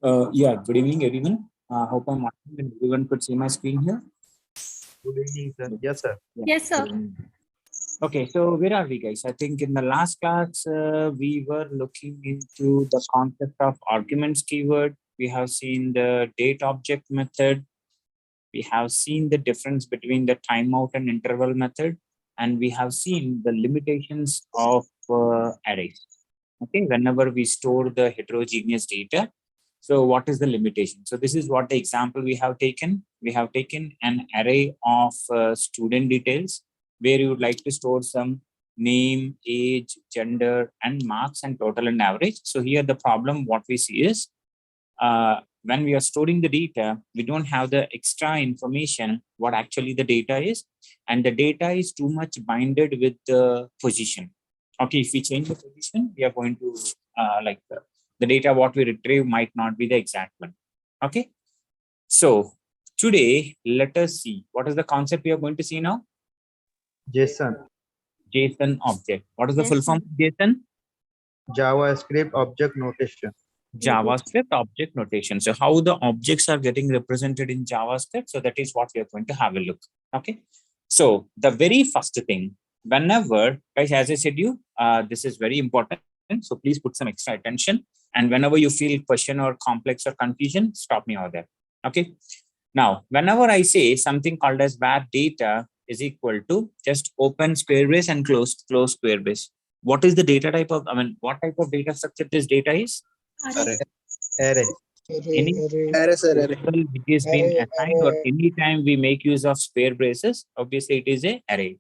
Yeah, good evening, everyone. Hope I'm audible and everyone could see my screen here. Good evening, sir. Yes, sir. Yeah, Yes, sir. good evening. Okay, so where are we, guys? I think in the last class, we were looking into the concept of arguments keyword. We have seen the date object method. We have seen the difference between the timeout and interval method. And we have seen the limitations of arrays. Okay, whenever we store the heterogeneous data, so what is the limitation? So this is what the example we have taken. We have taken an array of student details where you would like to store some name, age, gender, and marks and total and average. So here the problem what we see is when we are storing the data, we don't have the extra information what actually the data is, and the data is too much binded with the position. Okay, if we change the position, we are going to the data what we retrieve might not be the exact one. Okay, so today let us see what is the concept we are going to see now. JSON. JSON object. What is the full form of JSON? JavaScript object notation. JavaScript object notation. So how the objects are getting represented in JavaScript. So that is what we are going to have a look. Okay. So the very first thing, whenever, guys, as I said you, this is very important. So please put some extra attention. And whenever you feel question or complex or confusion, stop me over there. Okay. Now, whenever I say something called as var data is equal to just open square brace and close square brace. What is the data type of, what type of data structure this data is? Array. Any variable which is been assigned, or anytime we make use of square braces, obviously it is a array.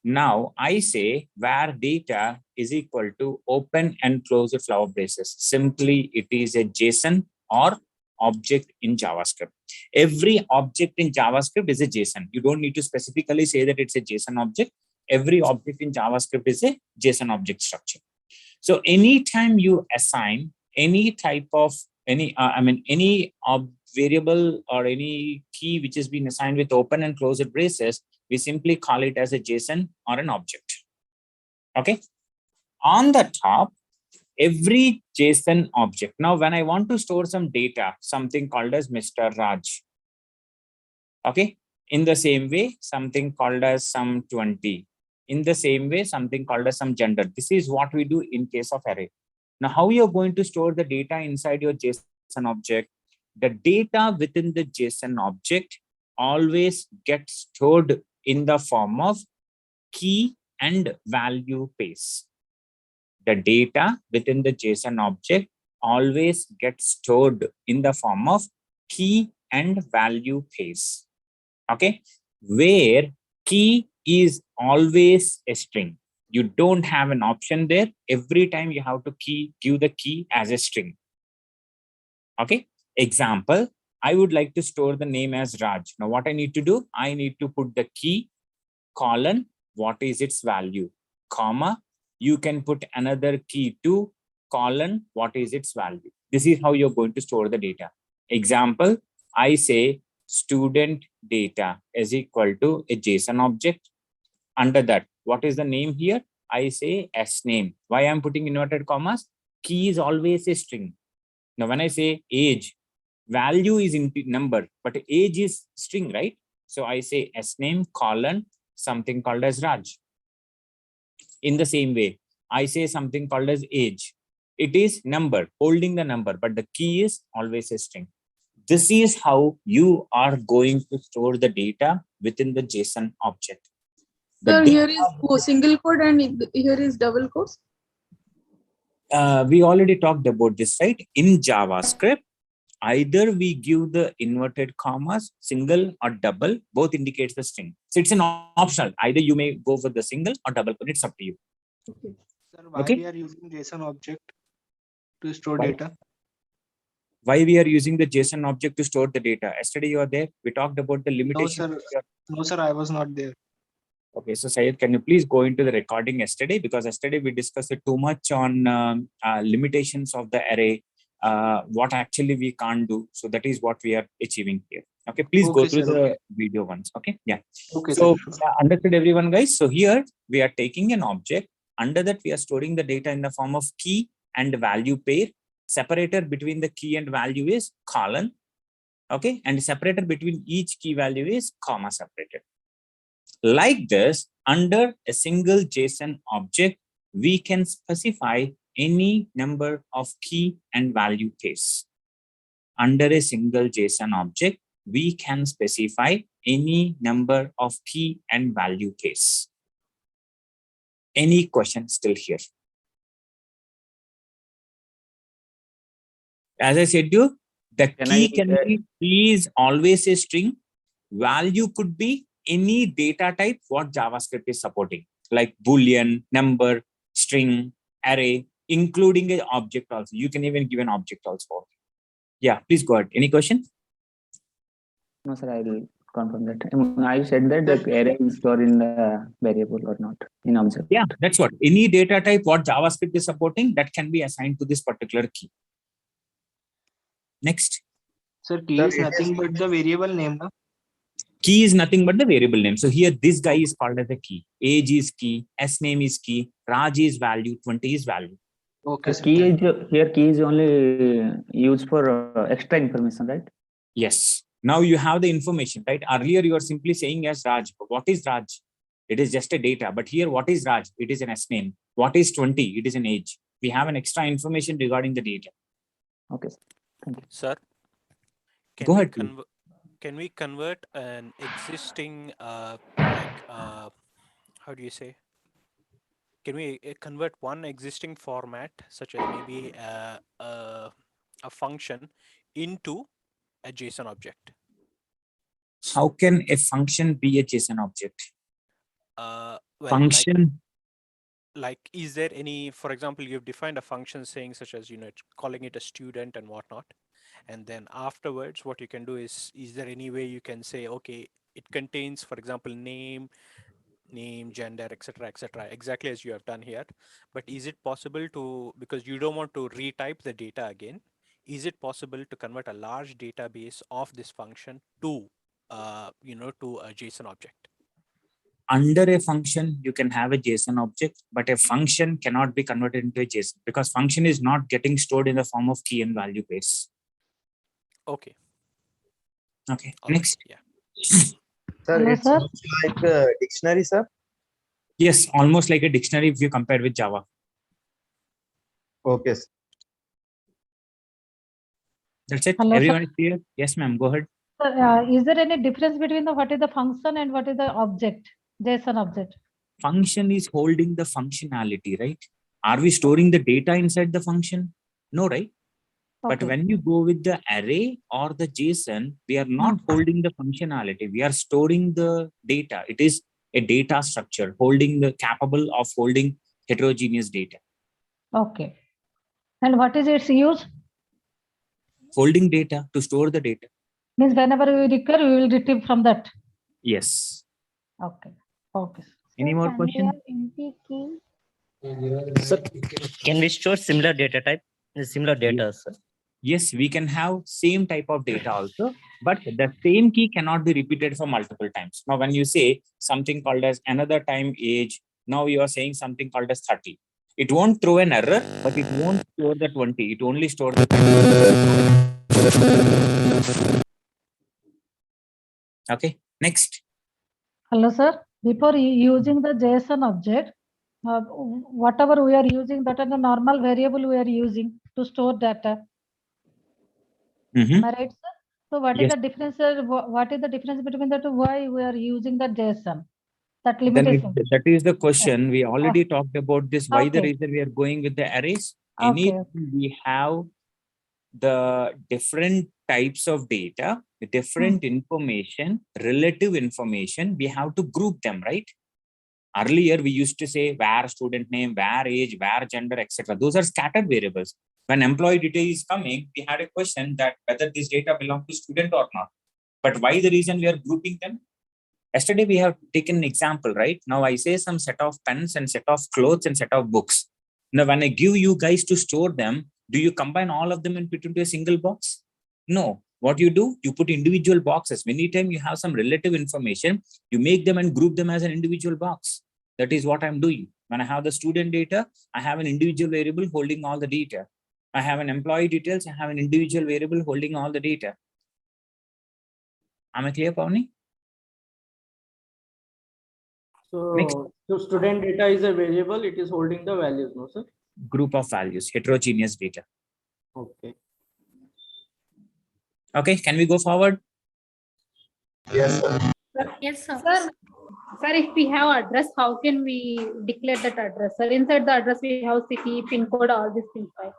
Now I say var data is equal to open and close the flower braces. Simply it is a JSON or object in JavaScript. Every object in JavaScript is a JSON. You don't need to specifically say that it's a JSON object. Every object in JavaScript is a JSON object structure. So anytime you assign any type of any variable or any key which has been assigned with open and closed braces, we simply call it as a JSON or an object. Okay. On the top, every JSON object. Now, when I want to store some data, something called as Mr. Raj. Okay. In the same way, something called as some 20. In the same way, something called as some gender. This is what we do in case of array. Now, how you're going to store the data inside your JSON object? The data within the JSON object always gets stored in the form of key and value pairs. The data within the JSON object always gets stored in the form of key and value pairs. Okay, where key is always a string. You don't have an option there. Every time you have to give the key as a string. Okay, example, I would like to store the name as Raj. Now what I need to do, I need to put the key, colon, what is its value, comma, you can put another key to, colon, what is its value. This is how you're going to store the data. Example, I say student data is equal to a JSON object. Under that, what is the name here? I say S name. Why I'm putting inverted commas? Key is always a string. Now, when I say age, value is in number, but age is string, right? So I say S name, colon, something called as Raj. In the same way, I say something called as age. It is number, holding the number, but the key is always a string. This is how you are going to store the data within the JSON object. Sir, here is single quote and here is double quotes. We already talked about this, right? In JavaScript, either we give the inverted commas, single or double, both indicates the string. So it's an optional. Either you may go for the single or double, but it's up to you. Okay. Sir, why we are using JSON object to store data? Why we are using the JSON object to store the data? Yesterday you are there. We talked about the limitation. No, sir, I was not there. Okay, so Syed, can you please go into the recording yesterday? Because yesterday we discussed it too much on limitations of the array, what actually we can't do. So that is what we are achieving here. Okay, please go through the video once. Okay, yeah. Okay, so sir. Understood everyone, guys? So here we are taking an object. Under that we are storing the data in the form of key and value pair. Separator between the key and value is colon. Okay, and separator between each key value is comma separated. Like this, under a single JSON object, we can specify any number of key and value case. Under a single JSON object, we can specify any number of key and value case. Any question still here? As I said to you, the key is always a string. Value could be any data type what JavaScript is supporting, like Boolean, number, string, array, including an object also. You can even give an object also. Yeah, please go ahead. Any question? No, sir, I will confirm that. I said that the array is stored in the variable or not in object. Yeah, that's what. Any data type what JavaScript is supporting that can be assigned to this particular key. Next. Sir, key is nothing but the variable name, no? Key is nothing but the variable name. So here this guy is called as a key. Age is key, S name is key, Raj is value, 20 is value. Okay. The key is here. Key is only used for extra information, right? Yes. Now you have the information, right? Earlier you are simply saying as Raj. But what is Raj? It is just a data. But here, what is Raj? It is an S name. What is 20? It is an age. We have an extra information regarding the data. Okay, sir. Thank you. Sir, Go ahead. Can we convert an existing how do you say? Can we convert one existing format, such as maybe a function, into a JSON object? How can a function be a JSON object? Well, Function. like is there any, for example, you've defined a function saying such as, calling it a student and whatnot. And then afterwards, what you can do is there any way you can say, okay, it contains, for example, name, gender, etc., exactly as you have done here. But is it possible to, because you don't want to retype the data again, is it possible to convert a large database of this function to, to a JSON object? Under a function, you can have a JSON object, but a function cannot be converted into a JSON because function is not getting stored in the form of key and value base. Okay. Okay. All Next. right. Yeah. Sir, Hello, it's sir. like a dictionary, sir. Yes, almost like a dictionary if you compare with Java. Okay, sir. That's it. Hello, sir. Everyone is clear? Yes, ma'am. Go ahead. Is there any difference between what is the function and what is the object, JSON object? Function is holding the functionality, right? Are we storing the data inside the function? No, right? But Okay. when you go with the array or the JSON, we are not holding the functionality. We are storing the data. It is a data structure capable of holding heterogeneous data. Okay. And what is its use? Holding data to store the data. Means whenever we require, we will retrieve from that. Yes. Okay. Okay. Any more questions? Sir, can we store similar data type, similar data, sir? Yes, we can have same type of data also, but the same key cannot be repeated for multiple times. Now, when you say something called as another time age, now you are saying something called as 30. It won't throw an error, but it won't store the 20. It only stores the 30. Okay, next. Hello, sir. Before using the JSON object, whatever we are using, that is the normal variable we are using to store data. Am I right, sir? So what is Yes. the difference, sir? What is the difference between the two? Why we are using the JSON? That Then limitation. that is the question. We already talked about this. Why the Okay. reason we are going with the arrays? Okay. Anytime we have the different types of data, the different information, relative information, we have to group them, right? Earlier, we used to say where student name, where age, where gender, etc. Those are scattered variables. When employee data is coming, we had a question that whether this data belongs to student or not. But why the reason we are grouping them? Yesterday, we have taken an example, right? Now I say some set of pens and set of clothes and set of books. Now, when I give you guys to store them, do you combine all of them and put into a single box? No. What you do, you put individual boxes. Anytime you have some relative information, you make them and group them as an individual box. That is what I'm doing. When I have the student data, I have an individual variable holding all the data. I have an employee details. I have an individual variable holding all the data. Am I clear, Pavni? Next. So student data is a variable, it is holding the values, no sir? Group of values, heterogeneous data. Okay. Okay, can we go forward? Yes, sir. Yes, sir. Sir, if we have address, how can we declare that address? Sir, inside the address we have city, pin code, all these things, right?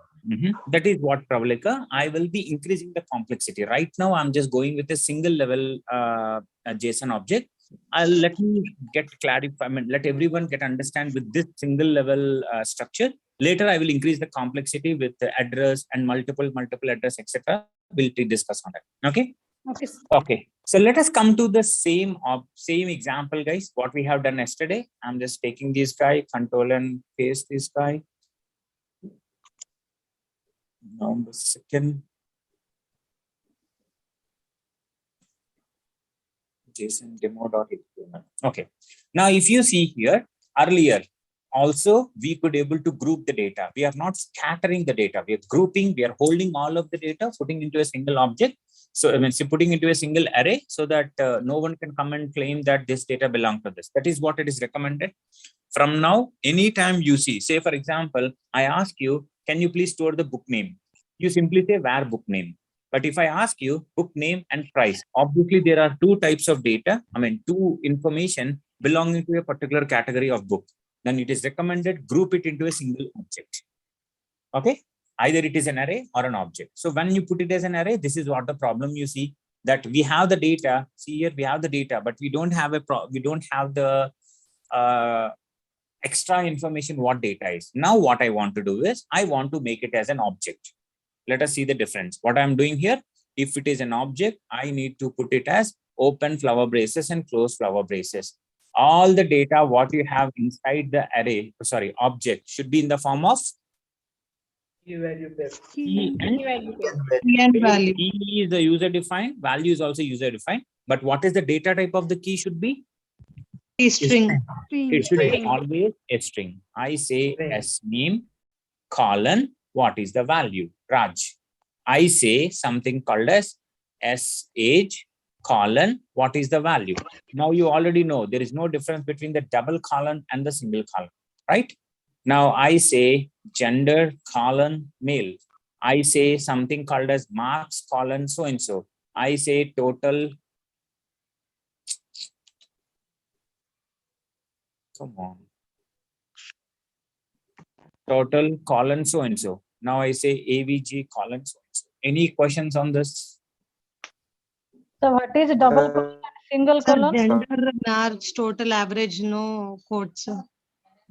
That is what, Pravalika. I will be increasing the complexity. Right now, I'm just going with a single level JSON object. Let me get clarified. I mean, let everyone get understand with this single level structure. Later, I will increase the complexity with the address and multiple address, etc. We'll discuss on that. Okay. Okay, sir. Okay. So let us come to the same example, guys. What we have done yesterday. I'm just taking this guy, control and paste this guy. Now the second JSON demo.html. Okay. Now, if you see here earlier, also we could able to group the data. We are not scattering the data. We are grouping. We are holding all of the data, putting into a single object. So I mean, putting into a single array so that no one can come and claim that this data belongs to this. That is what it is recommended. From now, anytime you see, say for example, I ask you, can you please store the book name? You simply say where book name. But if I ask you book name and price, obviously there are two types of data. I mean, two information belonging to a particular category of book. Then it is recommended group it into a single object. Okay. Either it is an array or an object. So when you put it as an array, this is what the problem you see, that we have the data. See here, we have the data, but we don't have the extra information what data is. Now what I want to do is I want to make it as an object. Let us see the difference. What I'm doing here, if it is an object, I need to put it as open flower braces and close flower braces. All the data what you have inside the array, sorry, object should be in the form of Key value pair. key and Value. key is the user defined, value is also user defined. But what is the data type of the key should be? String. It should be always a string. I say s name colon, what is the value? Raj. I say something called as s age colon, what is the value? Now you already know there is no difference between the double colon and the single colon, right? Now I say gender colon male. I say something called as marks colon so and so. I say total. Come on. Total colon so and so. Now I say AVG colon so and so. Any questions on this? So what is double colon and single colon? Gender, marks, total average, no quotes.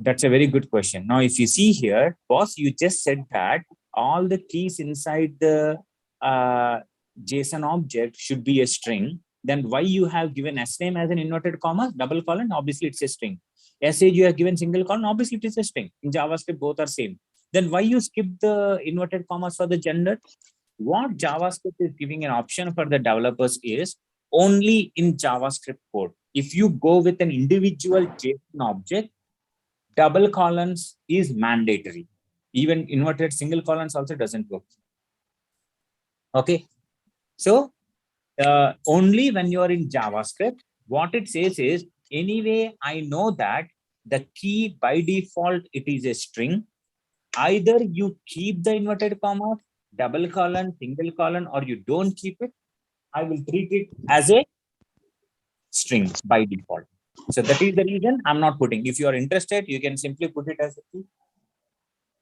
That's a very good question. Now, if you see here, boss, you just said that all the keys inside the JSON object should be a string. Then why you have given s name as an inverted comma, double colon? Obviously, it's a string. S age you have given single colon. Obviously, it is a string. In JavaScript, both are same. Then why you skip the inverted commas for the gender? What JavaScript is giving an option for the developers is only in JavaScript code. If you go with an individual JSON object, double colons is mandatory. Even inverted single colons also doesn't work. Okay. So only when you are in JavaScript, what it says is, anyway, I know that the key by default, it is a string. Either you keep the inverted commas, double colon, single colon, or you don't keep it. I will treat it as a string by default. So that is the reason I'm not putting. If you are interested, you can simply put it as a key.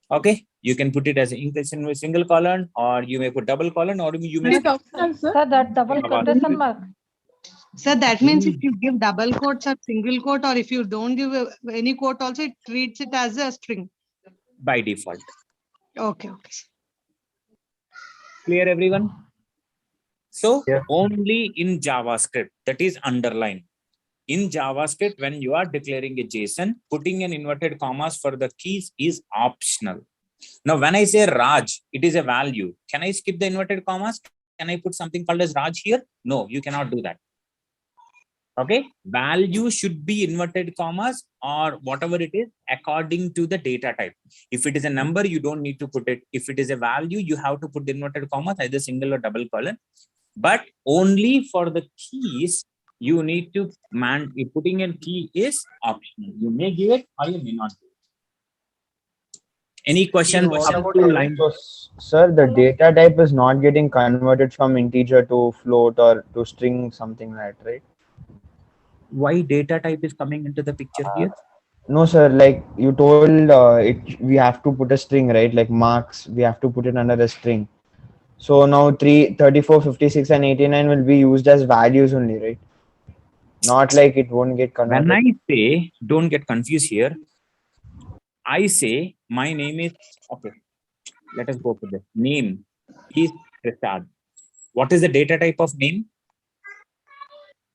Okay, you can put it as a single colon, or you may put double colon, or you may. Sir, that double quotation mark. Sir, that means if you give double quotes or single quote, or if you don't give any quote also, it treats it as a string. By default. Okay. Clear, everyone? So Yeah. only in JavaScript, that is underline. In JavaScript, when you are declaring a JSON, putting an inverted commas for the keys is optional. Now, when I say Raj, it is a value. Can I skip the inverted commas? Can I put something called as Raj here? No, you cannot do that. Okay, value should be inverted commas or whatever it is according to the data type. If it is a number, you don't need to put it. If it is a value, you have to put the inverted commas, either single or double colon. But only for the keys, you need to putting in key is optional. You may give it or you may not give it. Any questions What up about to array? line? So, sir, the data type is not getting converted from integer to float or to string, something like that, right? Why data type is coming into the picture here? No, sir, like you told we have to put a string, right? Like marks, we have to put it under a string. So now 34, 56 and 89 will be used as values only, right? Not like it won't get When converted. I say, don't get confused here, I say my name is, okay, let us go to this. Name is Prasad. What is the data type of name?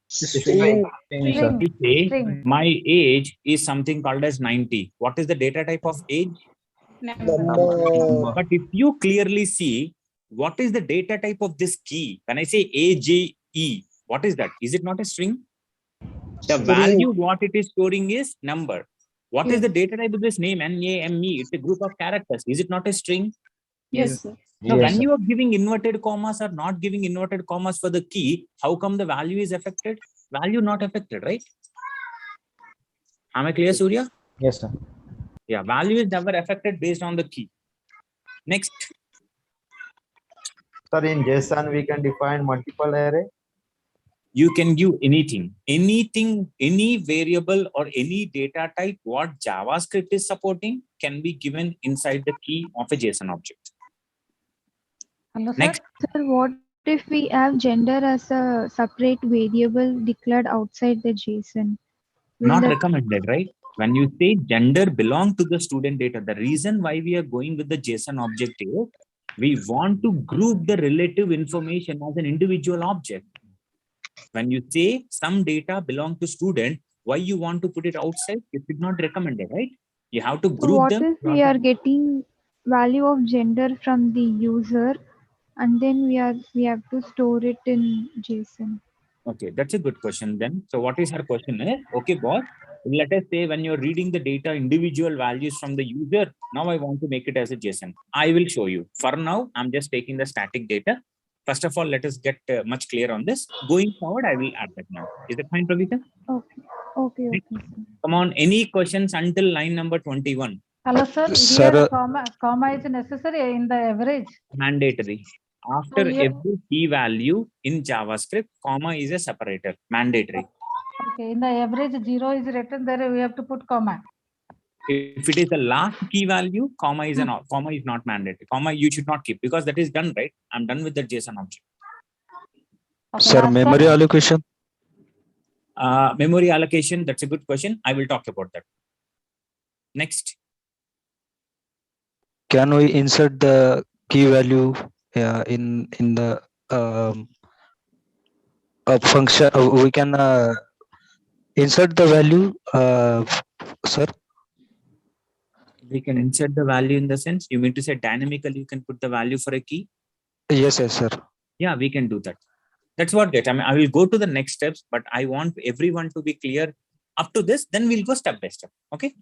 String. I say String. my age is something called as 90. What is the data type of age? Number. But if you clearly see, what is the data type of this key? When I say AJE, what is that? Is it not a string? The value what it is storing is number. What is the data type of this name? NAME. It's a group of characters. Is it not a string? Yes, sir. Now, Yes, when sir. you are giving inverted commas or not giving inverted commas for the key, how come the value is affected? Value not affected, right? Am I clear, Surya? Yes, sir. Yeah, value is never affected based on the key. Next, Sir, in JSON, we can define multiple array. you can give anything, any variable or any data type what JavaScript is supporting can be given inside the key of a JSON object. Hello, sir. Next, Sir, what if we have gender as a separate variable declared outside the JSON? Will not that- recommended, right? When you say gender belong to the student data, the reason why we are going with the JSON object is we want to group the relative information as an individual object. When you say some data belong to student, why you want to put it outside? It is not recommended, right? You have to So group what them. if we are getting value of gender from the user and then we have to store it in JSON? Okay, that's a good question then. So what is her question is, okay, boss, let us say when you're reading the data, individual values from the user, now I want to make it as a JSON. I will show you. For now, I'm just taking the static data. First of all, let us get much clear on this. Going forward, I will add that now. Is that fine, Pravita? Okay, sir. Come on, any questions until line number 21? Hello, sir. Sir, Here comma is necessary in the average. Mandatory. After here- every key value in JavaScript, comma is a separator, mandatory. Okay, in the average 0 is written there, we have to put comma. If it is the last key value, comma is not mandatory. Comma you should not keep because that is done, right? I'm done with the JSON object. Okay, sir, last memory one. allocation. Memory allocation, that's a good question. I will talk about that. Next. Can we insert the key value in the function? We can insert the value, sir. We can insert the value in the sense, you mean to say dynamically you can put the value for a key? Yes, sir. Yeah, we can do that. That's what it. I mean, I will go to the next steps, but I want everyone to be clear up to this. Then we'll go step by step. Okay.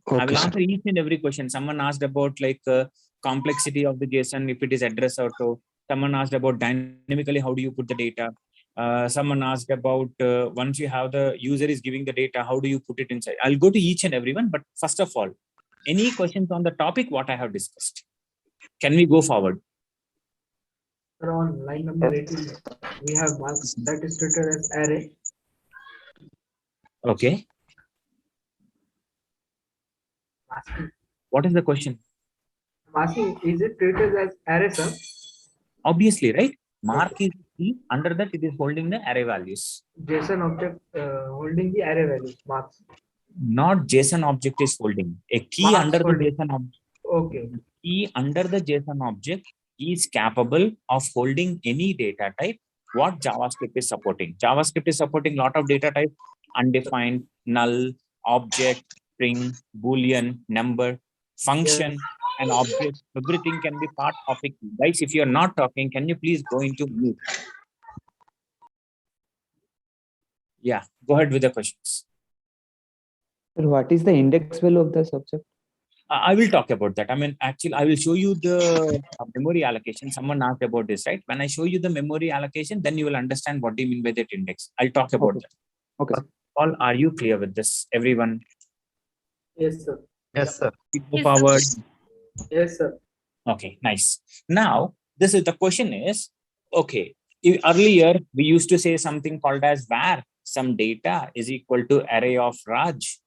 I Okay, will sir. answer each and every question. Someone asked about like complexity of the JSON, if it is address auto. Someone asked about dynamically, how do you put the data? Someone asked about once you have the user is giving the data, how do you put it inside? I'll go to each and everyone, but first of all, any questions on the topic what I have discussed? Can we go forward? Sir, on line number 18, we have marks that is treated as array. Okay. What is the question? I'm asking, is it treated as array, sir? Obviously, right? Mark is key. Under that, it is holding the array values. JSON object holding the array values, marks. Not JSON object is holding. A key Marks under holding. the JSON object. Okay. Key under the JSON object is capable of holding any data type what JavaScript is supporting. JavaScript is supporting a lot of data type, undefined, null, object, string, boolean, number, function, and object. Everything can be part of a key. Guys, if you are not talking, can you please go into mute? Yeah, go ahead with the questions. What is the index value of the subject? I will talk about that. I mean, actually, I will show you the memory allocation. Someone asked about this, right? When I show you the memory allocation, then you will understand what do you mean by that index. I'll talk about Okay. that. Okay. All, are you clear with this? Everyone? Yes, sir. Yes, sir. Move forward. Yes, sir. Okay, nice. Now, this is the question is, okay, earlier we used to say something called as var some data is equal to array of Raj.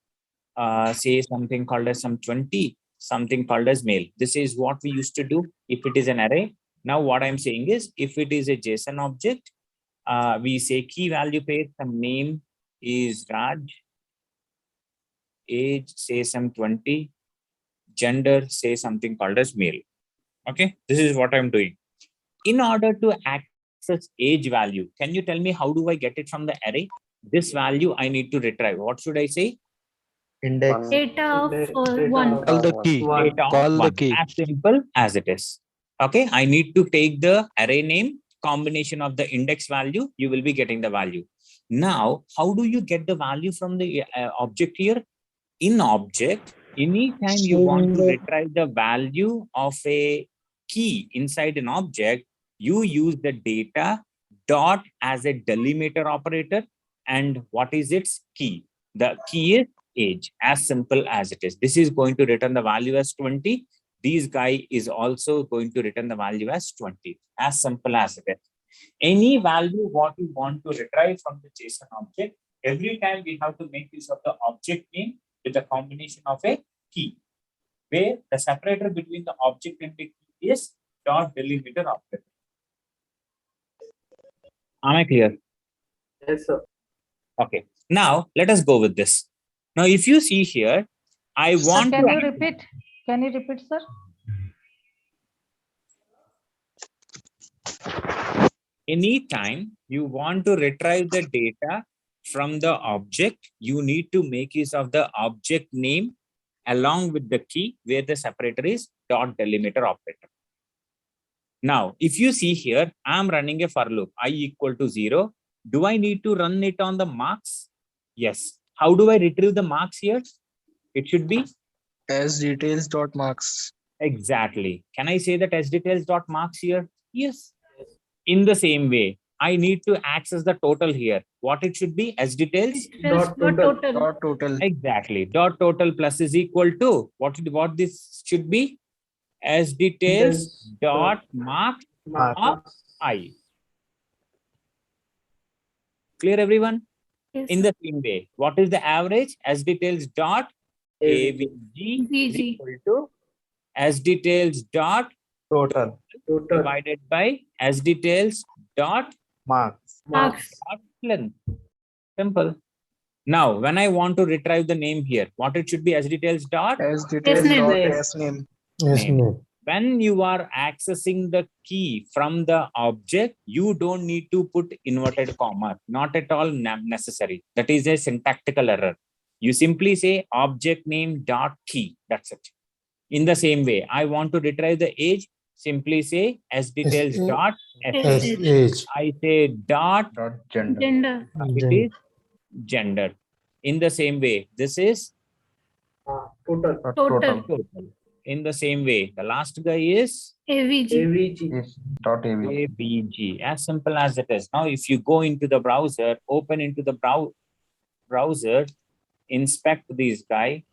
Say something called as some 20, something called as male. This is what we used to do if it is an array. Now what I'm saying is, if it is a JSON object, we say key value pair, some name is Raj, age say some 20, gender say something called as male. Okay, this is what I'm doing. In order to access age value, can you tell me how do I get it from the array? This value I need to retrieve. What should I say? Index. Data of Data one. of Call the key. one. Data of Call the one. key. As simple as it is. Okay, I need to take the array name, combination of the index value, you will be getting the value. Now, how do you get the value from the object here? In object, anytime you want to retrieve the value of a key inside an object, you use the data dot as a delimiter operator. And what is its key? The key is age, as simple as it is. This is going to return the value as 20. This guy is also going to return the value as 20, as simple as it is. Any value what you want to retrieve from the JSON object, every time we have to make use of the object name with a combination of a key, where the separator between the object and the key is dot delimiter operator. Am I clear? Yes, sir. Okay. Now let us go with this. Now, if you see here, I want Can to you repeat? Can you repeat, sir? anytime you want to retrieve the data from the object, you need to make use of the object name along with the key where the separator is dot delimiter operator. Now, if you see here, I'm running a for loop, I equal to 0. Do I need to run it on the marks? Yes. How do I retrieve the marks here? It should be As details dot marks. exactly. Can I say that as details dot marks here? Yes. In the same way, I need to access the total here. What it should be? As details Dot total. Dot total. exactly. Dot total plus is equal to what this should be? As details dot marks of I. Clear, everyone? Yes, In the same way, what is the average? As details dot AVG is equal to as details dot Total. divided by as details dot Marks. dot length. Simple. Now, when I want to retrieve the name here, what it should be? As details dot As details name. dot as name. name. When you are accessing the key from the object, you don't need to put inverted comma, not at all necessary. That is a syntactical error. You simply say object name dot key. That's it. In the same way, I want to retrieve the age, simply say as details dot age. I say dot Gender. Gender. it is gender. In the same way, this is Total. Total. total. In the same way, the last guy is AVG. AVG. Dot AV. AVG, as simple as it is. Now, if you go into the browser, open into the browser, inspect this guy,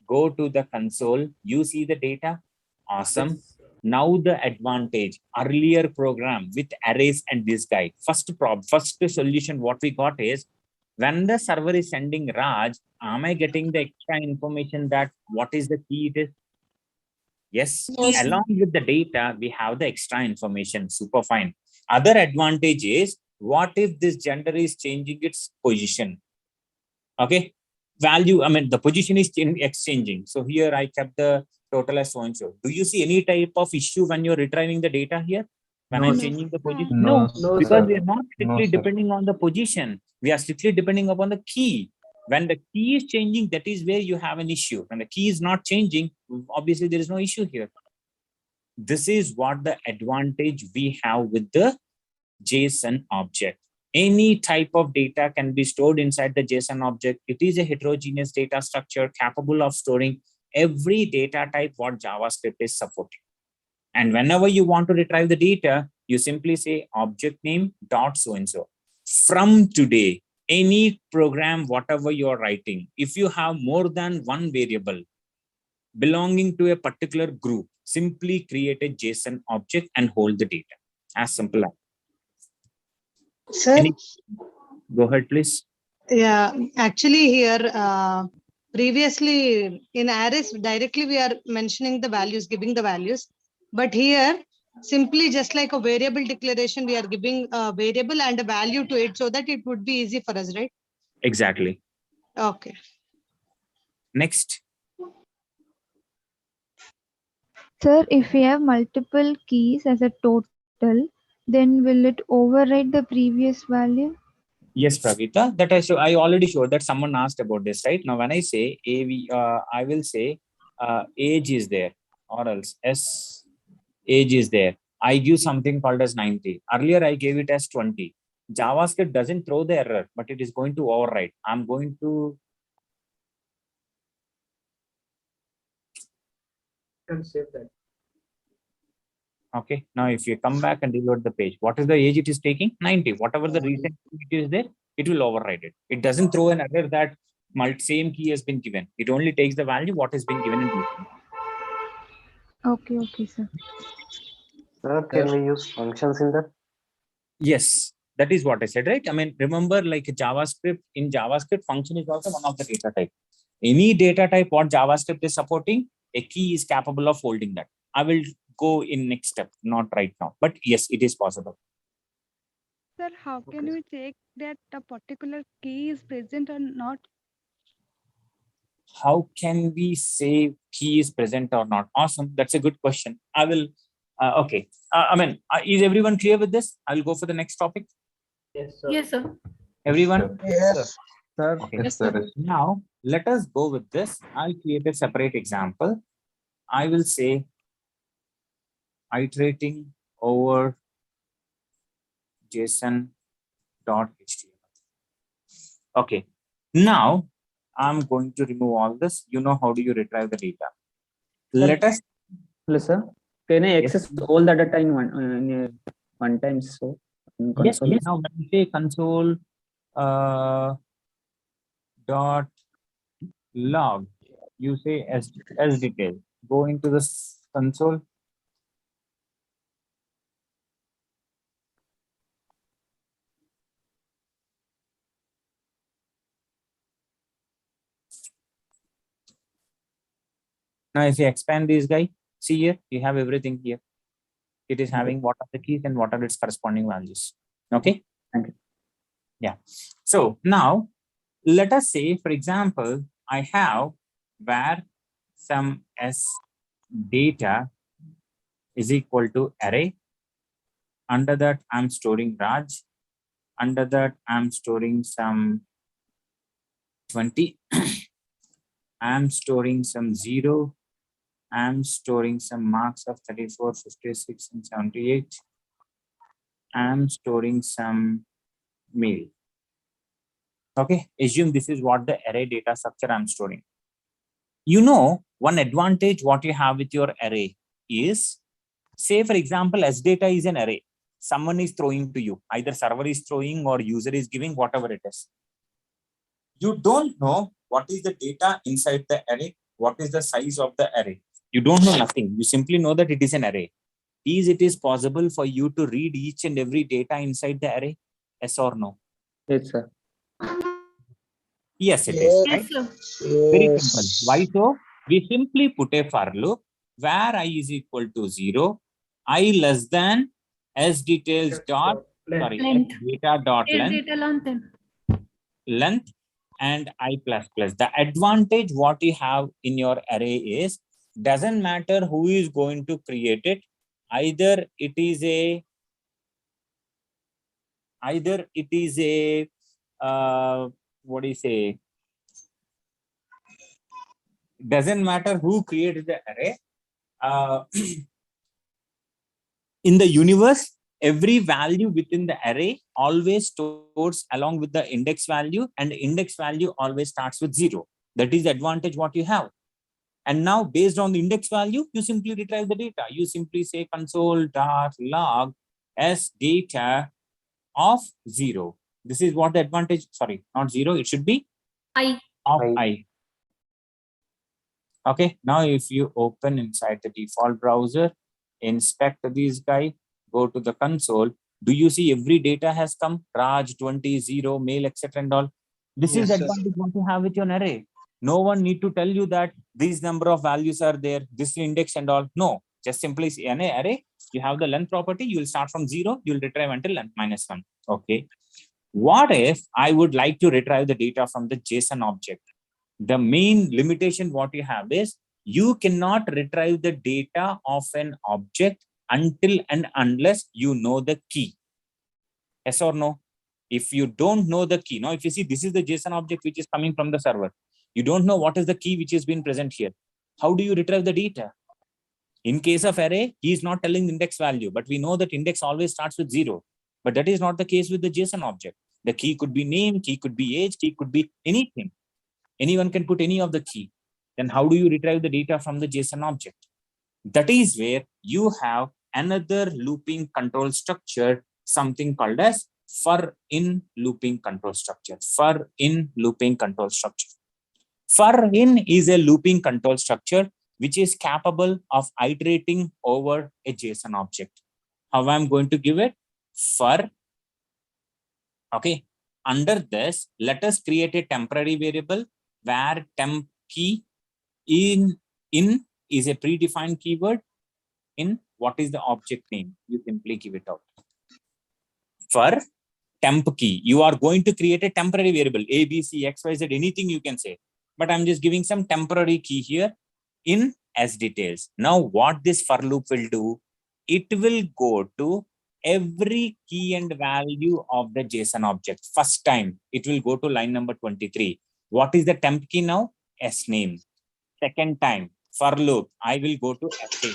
go to the console, you see the data. Awesome. Now the advantage, earlier program with arrays and this guy. First solution what we got is, when the server is sending Raj, am I getting the extra information that what is the key it is? Yes. Along with the data, we have the extra information. Super fine. Other advantage is, what if this gender is changing its position? Okay. Value, I mean, the position is exchanging. So here I kept the total as so and so. Do you see any type of issue when you're retrieving the data here? When I'm changing the position? No, because we are not strictly depending on the position. We are strictly depending upon the key. When the key is changing, that is where you have an issue. When the key is not changing, obviously there is no issue here. This is what the advantage we have with the JSON object. Any type of data can be stored inside the JSON object. It is a heterogeneous data structure capable of storing every data type what JavaScript is supporting. And whenever you want to retrieve the data, you simply say object name dot so and so. From today, any program, whatever you're writing, if you have more than one variable belonging to a particular group, simply create a JSON object and hold the data. As simple as. Sir, Go ahead, please. yeah, actually here, previously in arrays, directly we are mentioning the values, giving the values. But here, simply just like a variable declaration, we are giving a variable and a value to it so that it would be easy for us, right? Exactly. Okay. Next. Sir, if we have multiple keys as a total, then will it override the previous value? Yes, Pravita, that I already showed that someone asked about this, right? Now, when I say I will say age is there, or else age is there. I give something called as 90. Earlier, I gave it as 20. JavaScript doesn't throw the error, but it is going to override. I'm going to. Can save that. Okay, now if you come back and reload the page, what is the age it is taking? 90. Whatever the recent it is there, it will override it. It doesn't throw an error that same key has been given. It only takes the value what has been given in the. Okay, sir. Sir, can we use functions in that? Yes, that is what I said, right? I mean, remember, like JavaScript, in JavaScript, function is also one of the data type. Any data type what JavaScript is supporting, a key is capable of holding that. I will go in next step, not right now, but yes, it is possible. Sir, how can we check that a particular key is present or not? How can we say key is present or not? Awesome, that's a good question. I will. Okay. I mean, is everyone clear with this? I will go for the next topic. Yes, sir. Yes, sir. Everyone? Yes. Sir, Okay. yes, sir. Now, let us go with this. I'll create a separate example. I will say iterating over JSON.html. Okay. Now, I'm going to remove all this. You know how do you retrieve the data? Let us. Hello, sir. Can I access all the data in one time? So in Yes. console? Now, when you say console dot log, you say as detail. Go into the console. Now, if you expand this guy, see here, you have everything here. It is having what are the keys and what are its corresponding values. Okay. Thank you. Yeah. So now let us say, for example, I have where some s data is equal to array. Under that, I'm storing Raj. Under that, I'm storing some 20. I'm storing some 0. I'm storing some marks of 34, 56, and 78. I'm storing some mail. Okay, assume this is what the array data structure I'm storing. You know, one advantage what you have with your array is, say for example, S data is an array. Someone is throwing to you, either server is throwing or user is giving, whatever it is. You don't know what is the data inside the array, what is the size of the array. You don't know nothing. You simply know that it is an array. Is it is possible for you to read each and every data inside the array? Yes or no? Yes, sir. Yes, it is. Yes, Right? sir. Very simple. Why so? We simply put a for loop where I is equal to 0, I less than s details dot sorry Length. s data dot Yes, length data length and I plus plus. The advantage what you have in your array is, doesn't matter who is going to create it, either it is a what do you say, doesn't matter who created the array. In the universe, every value within the array always stores along with the index value, and index value always starts with 0. That is the advantage what you have. And now based on the index value, you simply retrieve the data. You simply say console.log as data of 0. This is what the advantage, sorry, not 0, it should be I. of I. Okay, now if you open inside the default browser, inspect this guy, go to the console, do you see every data has come? Raj, 20, 0, male, etc. and all. This is the Yes, sir. advantage what you have with your array. No one need to tell you that these number of values are there, this index and all. No, just simply see an array. You have the length property, you will start from 0, you will retrieve until length -1. Okay. What if I would like to retrieve the data from the JSON object? The main limitation what you have is you cannot retrieve the data of an object until and unless you know the key. Yes or no? If you don't know the key, now if you see this is the JSON object which is coming from the server, you don't know what is the key which has been present here. How do you retrieve the data? In case of array, he is not telling the index value, but we know that index always starts with 0. But that is not the case with the JSON object. The key could be name, key could be age, key could be anything. Anyone can put any of the key. Then how do you retrieve the data from the JSON object? That is where you have another looping control structure, something called as for in looping control structure. For in looping control structure. For in is a looping control structure which is capable of iterating over a JSON object. How I'm going to give it? For. Okay. Under this, let us create a temporary variable where temp key in is a predefined keyword. In what is the object name? You simply give it out. For temp key, you are going to create a temporary variable, A, B, C, X, Y, Z, anything you can say. But I'm just giving some temporary key here in as details. Now what this for loop will do, it will go to every key and value of the JSON object. First time, it will go to line number 23. What is the temp key now? S name. Second time, for loop, I will go to SA.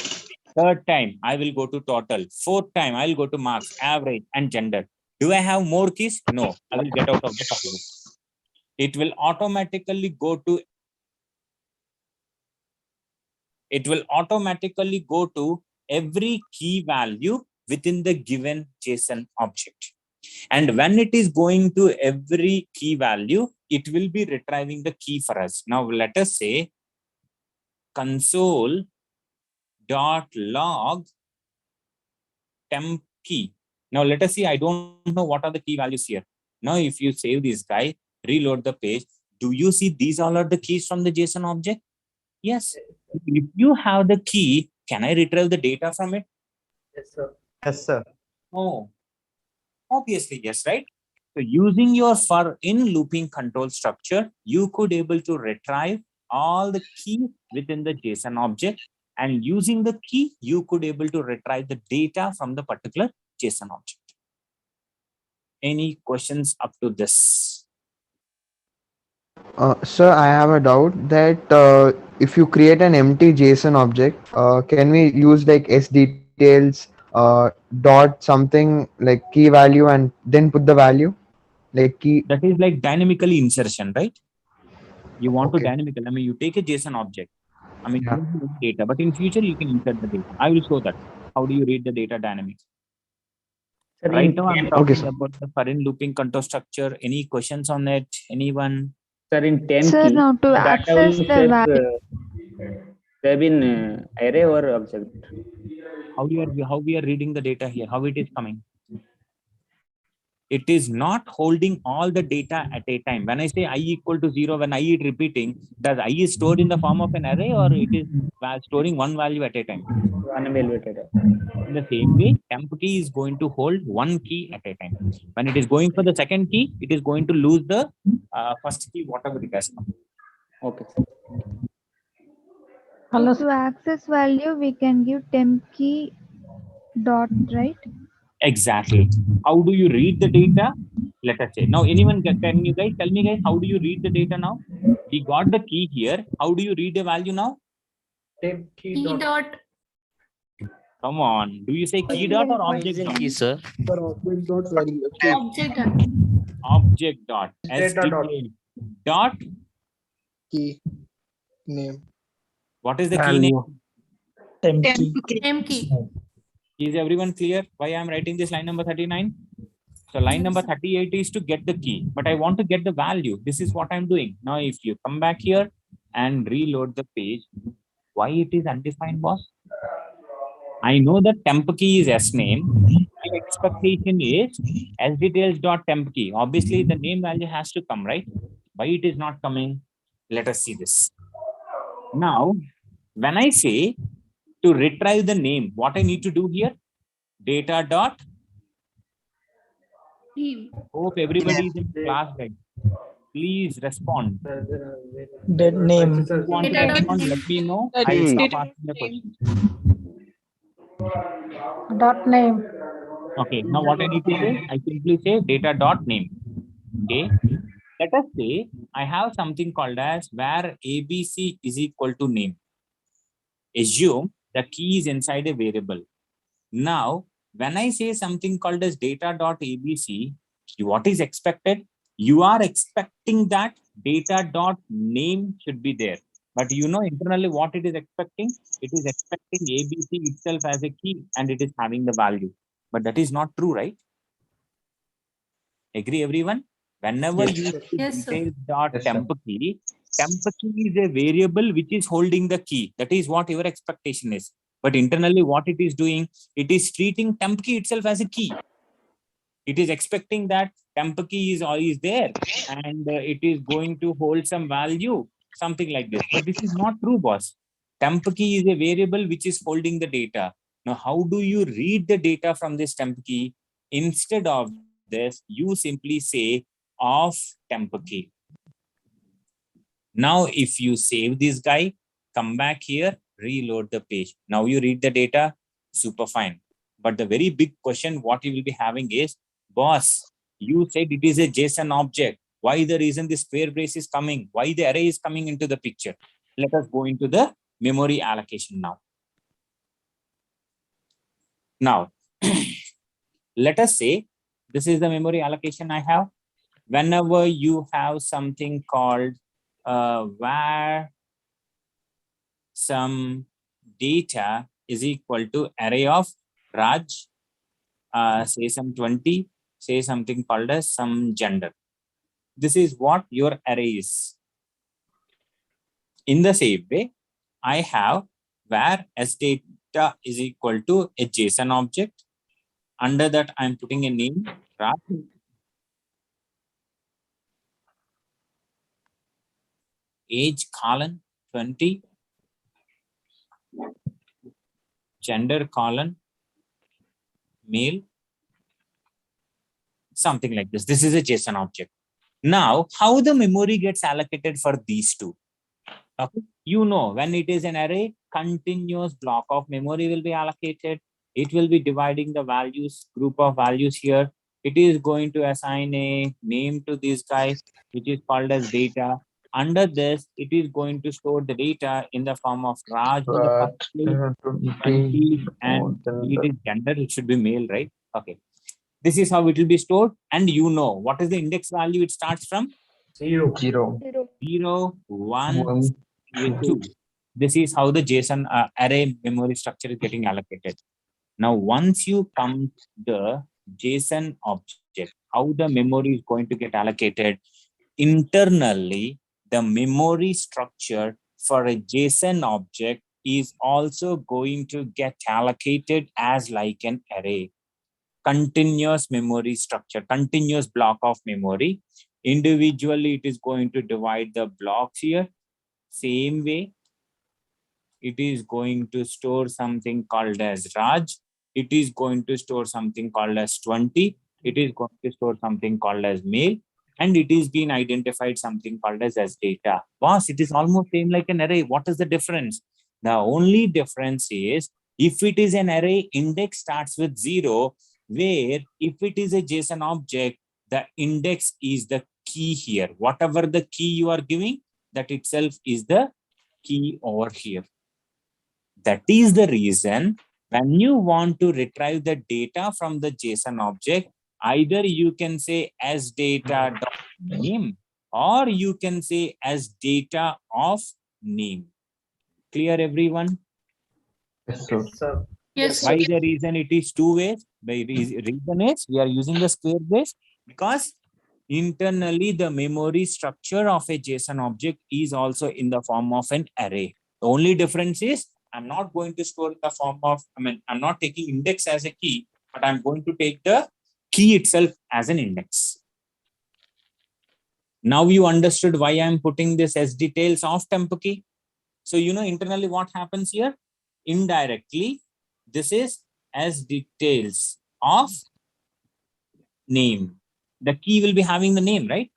Third time, I will go to total. Fourth time, I will go to marks, average, and gender. Do I have more keys? No, I will get out of the for loop. It will automatically go to every key value within the given JSON object. And when it is going to every key value, it will be retrieving the key for us. Now let us say console.log temp key. Now let us see, I don't know what are the key values here. Now if you save this guy, reload the page, do you see these all are the keys from the JSON object? Yes. If you have the key, can I retrieve the data from it? Yes, sir. Yes, sir. Oh, obviously yes, right? So using your for in looping control structure, you could able to retrieve all the keys within the JSON object, and using the key, you could able to retrieve the data from the particular JSON object. Any questions up to this? Sir, I have a doubt that if you create an empty JSON object, can we use like sdetails dot something like key value and then put the value like key? That is like dynamically insertion, right? You want to Okay. dynamically, I mean, you take a JSON object. I mean, Yeah. you don't have data, but in future you can insert the data. I will show that. How do you read the data dynamics? Sir, Right in now I'm temp- talking sir. about the for in looping control structure. Any questions on it? Anyone? Sir, in temp Sir, key, now to data access will the shape, value, they have been array or object. How we are reading the data here? How it is coming? It is not holding all the data at a time. When I say I equal to 0, when I is repeating, does I is stored in the form of an array or it is storing one value at a time? One value at a time. In the same way, temp key is going to hold one key at a time. When it is going for the second key, it is going to lose the first key, whatever it has come. Okay. Hello, to access value, we can give temp key dot, right? Exactly. How do you read the data? Let us say. Now, anyone can you guys tell me, guys, how do you read the data now? We got the key here. How do you read the value now? Temp key Key dot. dot. Come on. Do you say key dot or object dot? Key, sir. For object dot value. Okay. Object. Object dot. Data dot. Dot. Key name. What is the key name? Name key. Is everyone clear why I am writing this line number 39? So line number 38 is to get the key, but I want to get the value. This is what I'm doing. Now, if you come back here and reload the page, why it is undefined, boss? I know that temp key is S name. My expectation is S details dot temp key. Obviously, the name value has to come, right? Why it is not coming? Let us see this. Now, when I say to retrieve the name, what I need to do here? Data dot. Hope everybody is in class, right? Please respond. That name. Want to respond? Let me know. I will stop asking the question. Dot name. Okay, now what I need to say? I simply say data dot name. Okay. Let us say I have something called as where ABC is equal to name. Assume the key is inside a variable. Now, when I say something called as data dot ABC, what is expected? You are expecting that data dot name should be there. But you know internally what it is expecting? It is expecting ABC itself as a key and it is having the value. But that is not true, right? Agree everyone? Whenever Yes, you sir. Yes, sir. details dot Yes, sir. temp key is a variable which is holding the key. That is what your expectation is. But internally what it is doing, it is treating temp key itself as a key. It is expecting that temp key is there and it is going to hold some value, something like this. But this is not true, boss. Temp key is a variable which is holding the data. Now, how do you read the data from this temp key? Instead of this, you simply say of temp key. Now, if you save this guy, come back here, reload the page. Now you read the data, super fine. But the very big question, what you will be having is, boss, you said it is a JSON object. Why the reason this square brace is coming? Why the array is coming into the picture? Let us go into the memory allocation now. Now, let us say this is the memory allocation I have. Whenever you have something called where some data is equal to array of Raj, say some 20, say something called as some gender. This is what your array is. In the same way, I have where S data is equal to a JSON object. Under that, I'm putting a name, Raj. Age colon 20, gender colon male, something like this. This is a JSON object. Now, how the memory gets allocated for these two? Okay. You know, when it is an array, continuous block of memory will be allocated. It will be dividing the values, group of values here. It is going to assign a name to this guy, which is called as data. Under this, it is going to store the data in the form of Raj in the first place, 20, and it is gender, it should be male, right? Okay. This is how it will be stored. And you know, what is the index value it starts from? 0. 0, 1, 2. This is how the JSON array memory structure is getting allocated. Now, once you come to the JSON object, how the memory is going to get allocated? Internally, the memory structure for a JSON object is also going to get allocated as like an array. Continuous memory structure, continuous block of memory. Individually, it is going to divide the blocks here. Same way, it is going to store something called as Raj. It is going to store something called as 20. It is going to store something called as male. And it is being identified something called as data. Boss, it is almost same like an array. What is the difference? The only difference is if it is an array, index starts with 0, where if it is a JSON object, the index is the key here. Whatever the key you are giving, that itself is the key over here. That is the reason When you want to retrieve the data from the JSON object, either you can say as data dot name, or you can say as data of name. Clear, everyone? Yes, sir. Sir. Yes. Why the reason it is two ways? The reason is we are using the square base because internally the memory structure of a JSON object is also in the form of an array. The only difference is I'm not going to store in the form of, I'm not taking index as a key, but I'm going to take the key itself as an index. Now you understood why I'm putting this as details of temp key. So you know internally what happens here? Indirectly, this is as details of name. The key will be having the name, right?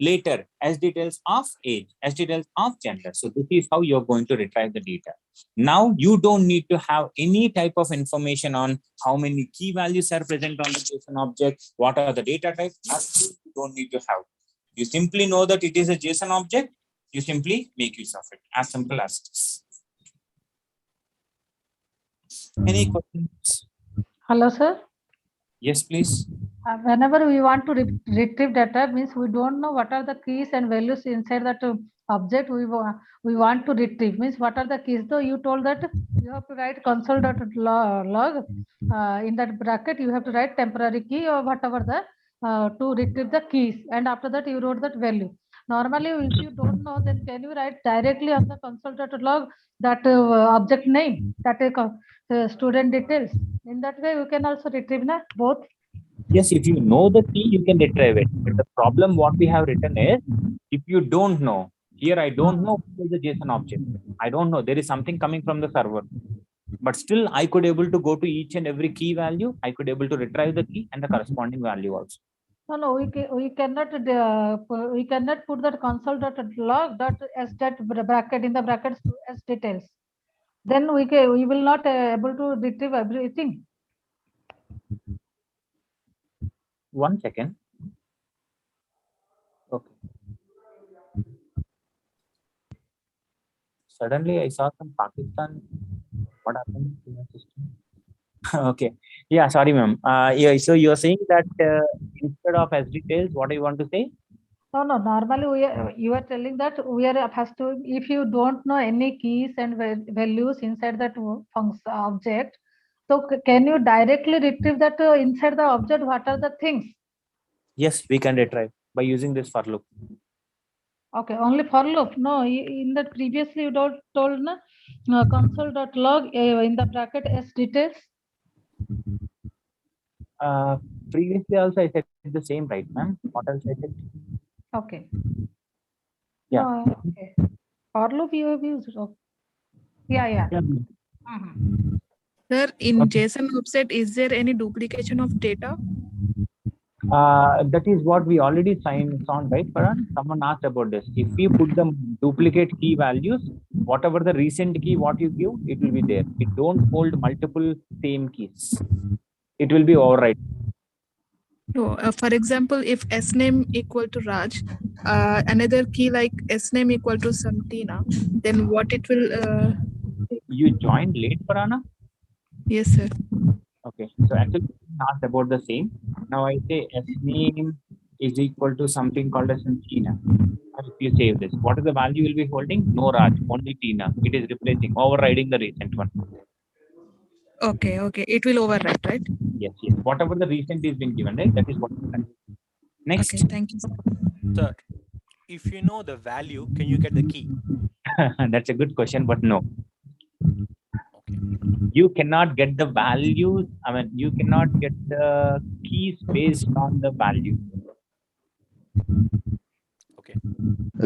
Later, as details of age, as details of gender. So this is how you're going to retrieve the data. Now you don't need to have any type of information on how many key values are present on the JSON object, what are the data types. You don't need to have. You simply know that it is a JSON object. You simply make use of it. As simple as this. Any questions? Hello, sir. Yes, please. Whenever we want to retrieve data, means we don't know what are the keys and values inside that object we want to retrieve. Means what are the keys? Though you told that you have to write console.log in that bracket. You have to write temporary key or whatever the to retrieve the keys, and after that you wrote that value. Normally, if you don't know, then can you write directly on the console.log that object name, that student details? In that way, you can also retrieve both. Yes, if you know the key, you can retrieve it. But the problem what we have written is, if you don't know, here I don't know what is the JSON object. I don't know. There is something coming from the server. But still, I could able to go to each and every key value. I could able to retrieve the key and the corresponding value also. No, we cannot put that console.log as that bracket in the brackets as details. Then we will not able to retrieve everything. One second. Okay. Suddenly, I saw some Pakistan. What happened to the system? Okay. Yeah, sorry, ma'am. Yeah, so you're saying that instead of as details, what do you want to say? No. Normally, you are telling that we are has to. If you don't know any keys and values inside that object, so can you directly retrieve that inside the object? What are the things? Yes, we can retrieve by using this for loop. Okay, only for loop. No, in that previously you told console.log in the bracket as details. Previously also I said the same, right, ma'am? What else I said? Okay. Yeah. Okay. For loop you have used. Okay. Yeah. Sir, in JSON offset, is there any duplication of data? That is what we already saw, right, Farhan? Someone asked about this. If you put the duplicate key values, whatever the recent key, what you give, it will be there. It don't hold multiple same keys. It will be override. No, for example, if S name equal to Raj, another key like S name equal to Samtina, then what it will? You joined late, Farhana? Yes, sir. Okay, so actually asked about the same. Now I say S name is equal to something called as Tina. If you save this, what is the value will be holding? No Raj, only Tina. It is replacing, overriding the recent one. Okay. It will override, right? Yes. Whatever the recent is been given, right? That is what. Next. Okay, thank you, sir. Sir, if you know the value, can you get the key? That's a good question, but no. You cannot get the values. You cannot get the keys based on the value. Okay.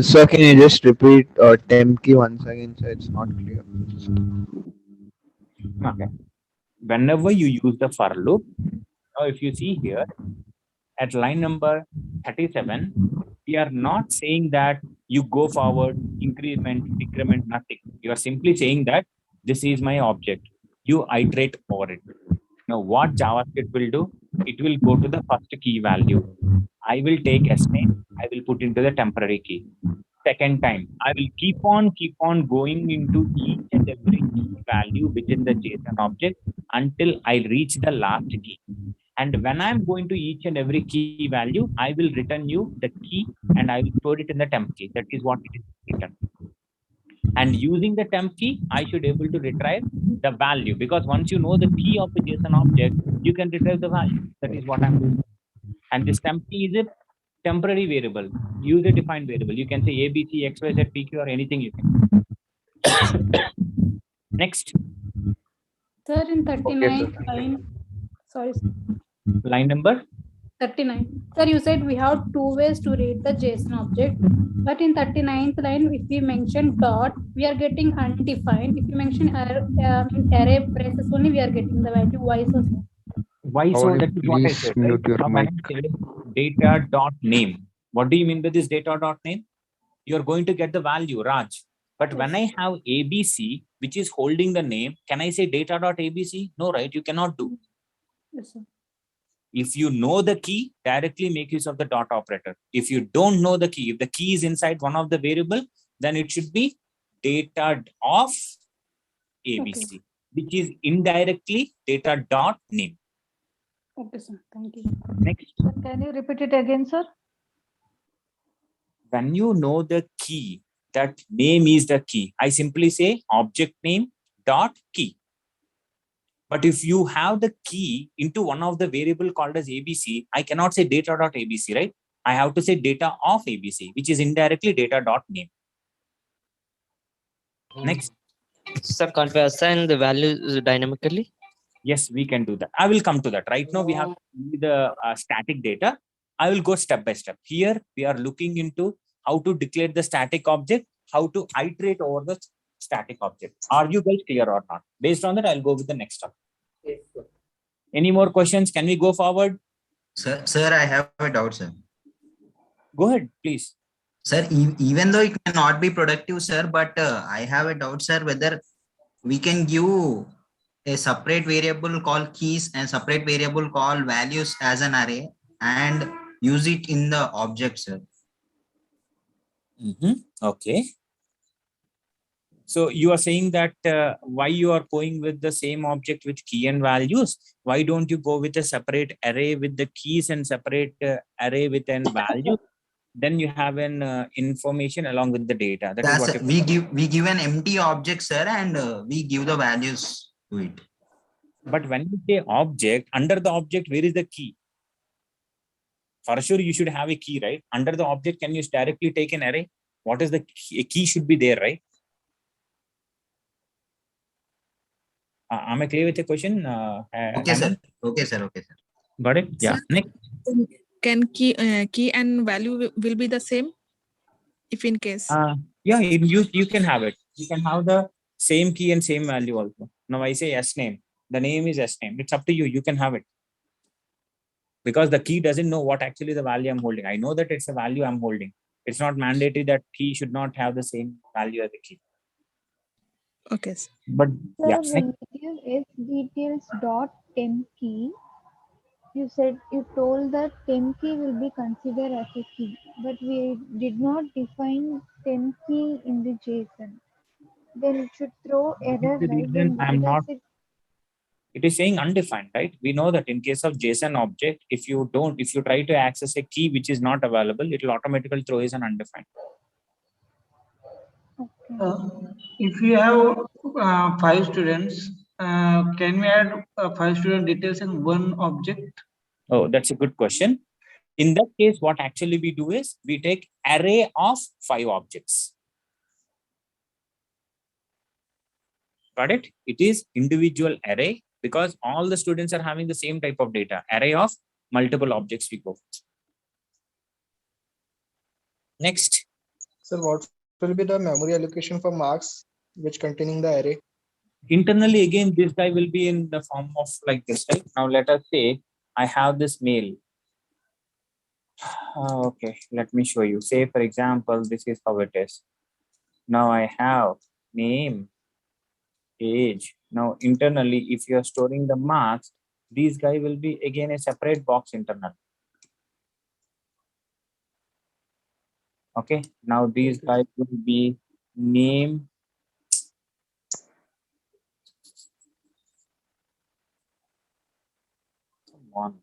So can you just repeat temp key once again, so it's not clear? Okay. Whenever you use the for loop, now if you see here at line number 37, we are not saying that you go forward, increment, decrement, nothing. You are simply saying that this is my object. You iterate over it. Now what JavaScript will do? It will go to the first key value. I will take S name. I will put into the temporary key. Second time, I will keep on going into each and every key value within the JSON object until I reach the last key. And when I'm going to each and every key value, I will return you the key and I will store it in the temp key. That is what it is written. And using the temp key, I should able to retrieve the value, because once you know the key of the JSON object, you can retrieve the value. That is what I'm doing. And this temp key is a temporary variable, user defined variable. You can say ABC, XYZ, PQ, or anything you can. Next. Sir, in 39th line, sorry, sir. Line number 39. Sir, you said we have two ways to read the JSON object, but in 39th line, if we mention dot, we are getting undefined. If you mention array braces only, we are getting the value. Why so, sir? Why so? That is what I said, right? Now, when I say data dot name, what do you mean by this data dot name? You're going to get the value Raj. But when I have ABC, which is holding the name, can I say data dot ABC? No, right? You cannot do. Yes, sir. If you know the key, directly make use of the dot operator. If you don't know the key, if the key is inside one of the variable, then it should be data of ABC, which is indirectly data dot name. Okay, sir. Thank you. Next. Sir, can you repeat it again, sir? When you know the key, that name is the key, I simply say object name dot key. But if you have the key into one of the variable called as ABC, I cannot say data dot ABC, right? I have to say data of ABC, which is indirectly data dot name. Next. Sir, can't we assign the values dynamically? Yes, we can do that. I will come to that. Right now, we have the static data. I will go step by step. Here, we are looking into how to declare the static object, how to iterate over the static object. Are you guys clear or not? Based on that, I'll go with the next step. Yes, sir. Any more questions? Can we go forward? Sir, I have a doubt, sir. Go ahead, please. Sir, even though it may not be productive, sir, but I have a doubt, sir, whether we can give a separate variable called keys and separate variable called values as an array and use it in the object, sir. Okay. So you are saying that why you are going with the same object with key and values? Why don't you go with a separate array with the keys and separate array with an value? Then you have an information along with the data. That is what we give an empty object, sir, and we give the values to it. But when you say object, under the object, where is the key? For sure, you should have a key, right? Under the object, can you directly take an array? What is the key? A key should be there, right? Am I clear with the question? Okay, sir. Okay, sir. Okay, sir. Got it? Yeah. Next. Can key and value will be the same if in case? Yeah, you can have it. You can have the same key and same value also. Now I say S name. The name is S name. It's up to you. You can have it. Because the key doesn't know what actually the value I'm holding. I know that it's a value I'm holding. It's not mandatory that key should not have the same value as the key. Okay. But Sir, yeah. when you use sdetails dot temp key, you told that temp key will be considered as a key, but we did not define temp key in the JSON. Then it should throw error, The right? reason Then why I'm does not. it? It is saying undefined, right? We know that in case of JSON object, if you try to access a key which is not available, it will automatically throw as an undefined. If you have 5 students, can we add 5 student details in one object? Oh, that's a good question. In that case, what actually we do is we take array of 5 objects. Got it? It is individual array because all the students are having the same type of data. Array of multiple objects we go with. Next. So what will be the memory allocation for marks which containing the array? Internally, again, this guy will be in the form of like this, right? Now, let us say I have this mail. Okay, let me show you. Say, for example, this is how it is. Now I have name, age. Now, internally, if you are storing the marks, these guy will be again a separate box internal. Okay, now these guys will be name, one.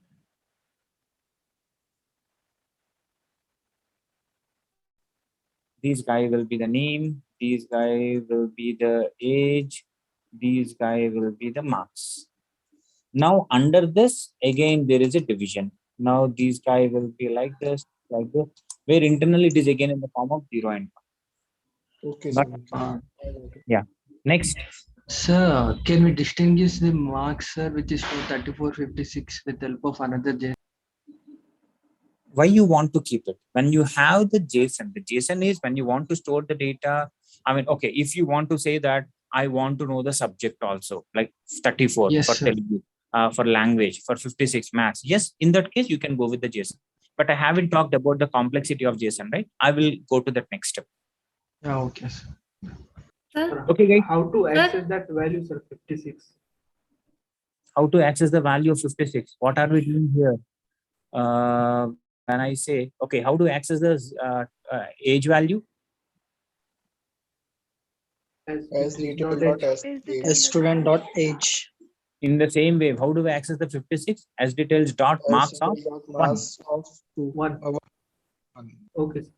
These guy will be the name, these guy will be the age, these guy will be the marks. Now under this, again, there is a division. Now these guy will be like this, where internally it is again in the form of 0 and 1. Okay, But, sir. yeah, next. Sir, can we distinguish the marks, sir, which is for 3456 with the help of another JSON? Why you want to keep it? When you have the JSON is when you want to store the data. I mean, okay, if you want to say that I want to know the subject also, like 34 Yes, for sir. Telugu, for language, for 56 maths. Yes, in that case, you can go with the JSON. But I haven't talked about the complexity of JSON, right? I will go to that next step. Yeah, okay, sir. Sir, Okay, guys. How to access that value, sir? 56. How to access the value of 56? What are we doing here? When I say, okay, how to access the age value? As detail dot as student dot age. In the same way, how do we access the 56? As details dot marks of 1. Marks of 2. 1. Okay, sir.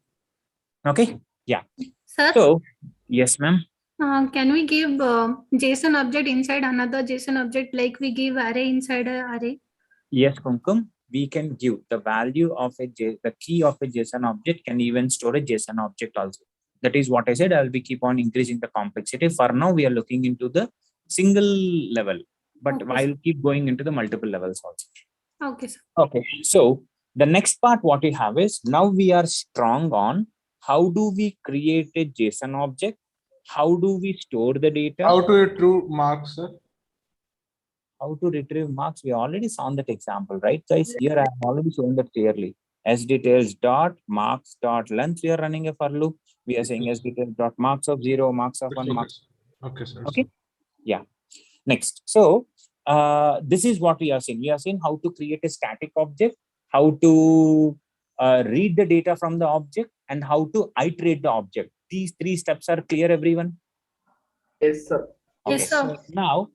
Okay, yeah. Sir? So, yes, ma'am. Can we give JSON object inside another JSON object like we give array inside a array? Yes, Kumkum. We can give the value of the key of a JSON object can even store a JSON object also. That is what I said. I'll be keep on increasing the complexity. For now, we are looking into the single level, but Okay, I'll keep going into the multiple levels also. Okay, sir. Okay, so the next part what we have is now we are strong on how do we create a JSON object, how do we store the data, How to retrieve marks, sir? how to retrieve marks. We already saw that example, right, guys? Here I have already shown that clearly. As details dot marks dot length. We are running a for loop. We are saying as details dot marks of 0, marks of 1, marks. Okay, sir. Okay, yeah. Next, so this is what we are saying. We are saying how to create a static object, how to read the data from the object, and how to iterate the object. These 3 steps are clear, everyone? Yes, sir. Yes, sir. Now,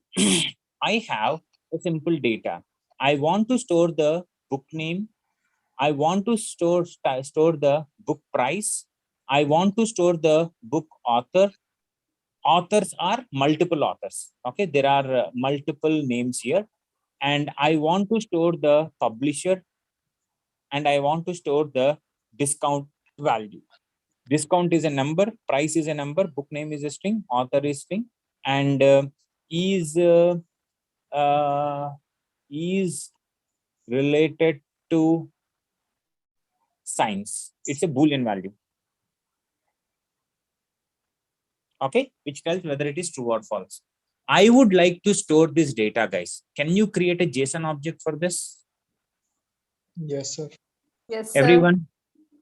I have a simple data. I want to store the book name. I want to store the book price. I want to store the book author. Authors are multiple authors. Okay, there are multiple names here. And I want to store the publisher. And I want to store the discount value. Discount is a number, price is a number, book name is a string, author is string, and is related to science. It's a Boolean value. Okay, which tells whether it is true or false. I would like to store this data, guys. Can you create a JSON object for this? Yes, sir. Yes, sir. Everyone,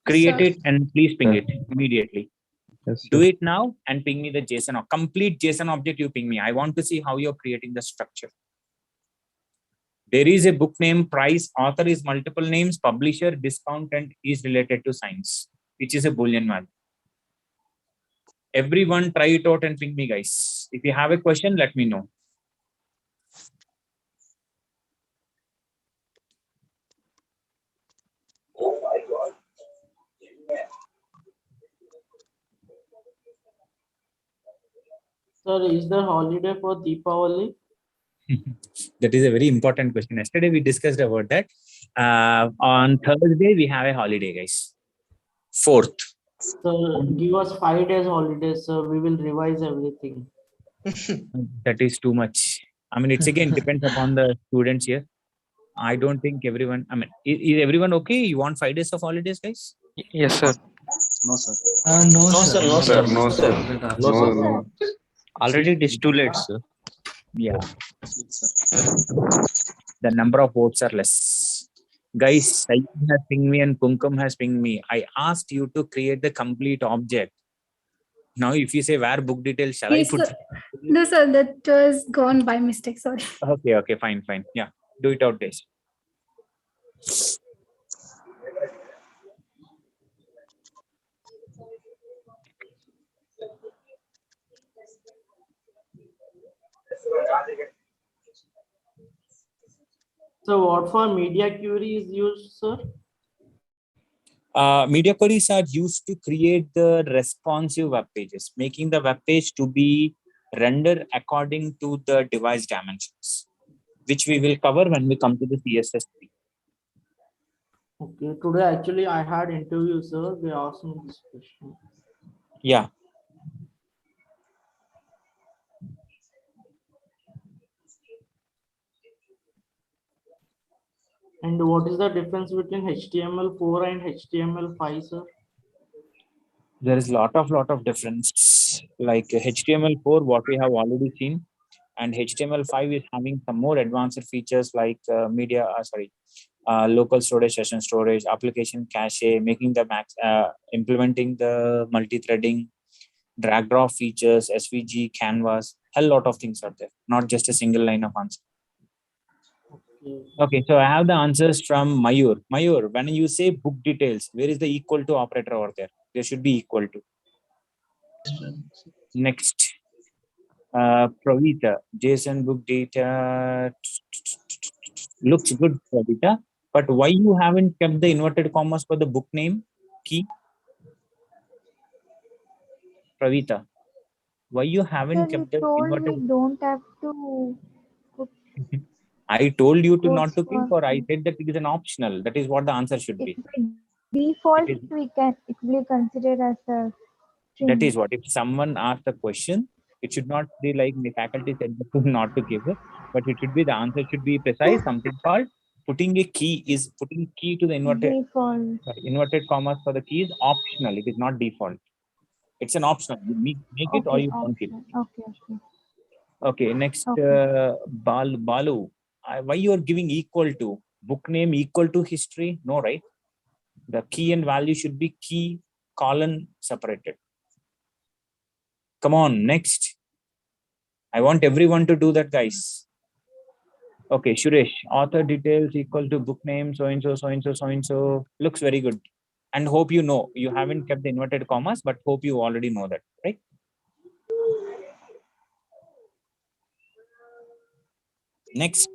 create Sir. it and please ping it immediately. Yes, Do it now and ping me the JSON or complete JSON object. You ping me. I want to see how you're creating the structure. There is a book name, price, author is multiple names, publisher, discount, and is related to science, which is a Boolean value. Everyone try it out and ping me, guys. If you have a question, let me know. Oh my God. Sir, is there holiday for Deepavali? That is a very important question. Yesterday we discussed about that. On Thursday we have a holiday, guys. 4th. Sir, give us 5 days holiday, sir. We will revise everything. That is too much. I mean, it's again depends upon the students here. I don't think everyone. I mean, is everyone okay? You want 5 days of holidays, guys? Yes, sir. No, sir. No, sir. No, sir. No, sir. No, sir. No. Already it is too late, sir. Yeah. The number of votes are less. Guys, Sayyid has pinged me and Kumkum has pinged me. I asked you to create the complete object. Now, if you say where book details, shall Yes, I put? sir. No, sir, that was gone by mistake. Sorry. Okay, fine. Yeah, do it out, guys. So what for media query is used, sir? Media queries are used to create the responsive web pages, making the web page to be rendered according to the device dimensions, which we will cover when we come to the CSS3. Okay, today actually I had interview, sir. They asked me this question. Yeah. And what is the difference between HTML4 and HTML5, sir? There is lot of difference. Like HTML4, what we have already seen, and HTML5 is having some more advanced features like local storage, session storage, application cache, making the implementing the multi-threading, drag drop features, SVG, canvas. A lot of things are there, not just a single line of answer. Okay, so I have the answers from Mayur. Mayur, when you say book details, where is the equal to operator over there? There should be equal to. Next, Pravita, JSON book data looks good, Pravita. But why you haven't kept the inverted commas for the book name key? Pravita, why you haven't Sir, kept you the told inverted? we don't have to put I told you to not quotes to keep, for or I said that it is an optional. That is what the answer should be. if we default It is, we can it will be considered as a that string. is what. If someone asks a question, it should not be like the faculty said not to give it, but it should be the answer should be precise. Something called putting a key is putting key to the inverted commas for the key is optional. It is not default. It's an optional. You make it or Okay, you don't keep. okay. Okay, next, Okay. Balu. Why you are giving equal to? Book name equal to history? No, right? The key and value should be key, colon separated. Come on, next. I want everyone to do that, guys. Okay, Suresh, author details equal to book name, so-and-so, so-and-so, so-and-so. Looks very good. And hope you know. You haven't kept the inverted commas, but hope you already know that, right? Next.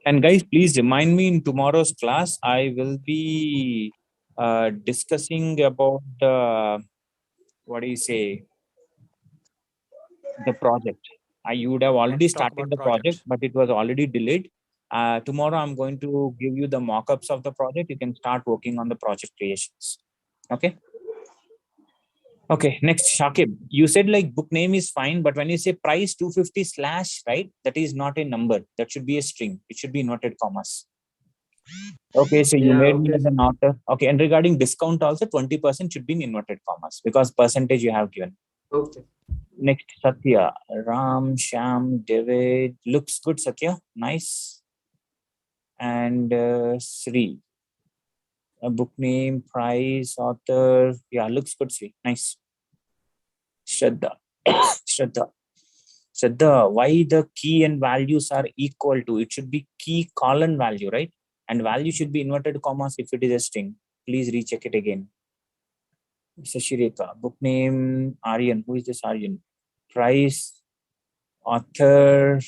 And guys, please remind me in tomorrow's class, I will be discussing about what do you say, the project. You would have already started the project, but it was already delayed. Tomorrow, I'm going to give you the mock-ups of the project. You can start working on the project creations. Okay. Okay, next, Shakib. You said like book name is fine, but when you say price 250 slash, right, that is not a number. That should be a string. It should be inverted commas. Okay, so you made me as an author. Okay, and regarding discount also, 20% should be in inverted commas because percentage you have given. Okay. Next, Satya. Ram, Sham, David. Looks good, Satya. Nice. And Sri. A book name, price, author. Yeah, looks good, Sri. Nice. Shraddha. Shraddha, why the key and values are equal to? It should be key colon value, right? And value should be inverted commas if it is a string. Please recheck it again. Sashireka, book name, Aryan. Who is this Aryan? Price, author,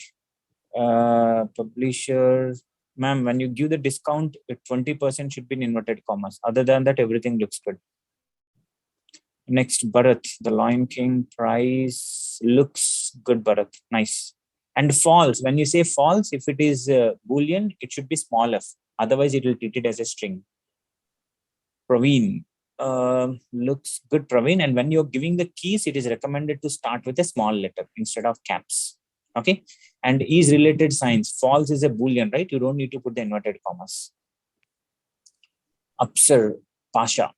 publisher. Ma'am, when you give the discount, 20% should be in inverted commas. Other than that, everything looks good. Next, Bharat, the Lion King, price looks good, Bharat. Nice. And false, when you say false, if it is Boolean, it should be small f. Otherwise, it will treat it as a string. Praveen, looks good, Praveen. And when you're giving the keys, it is recommended to start with a small letter instead of caps. Okay. And is related signs. False is a Boolean, right? You don't need to put the inverted commas. Upsir, Pasha.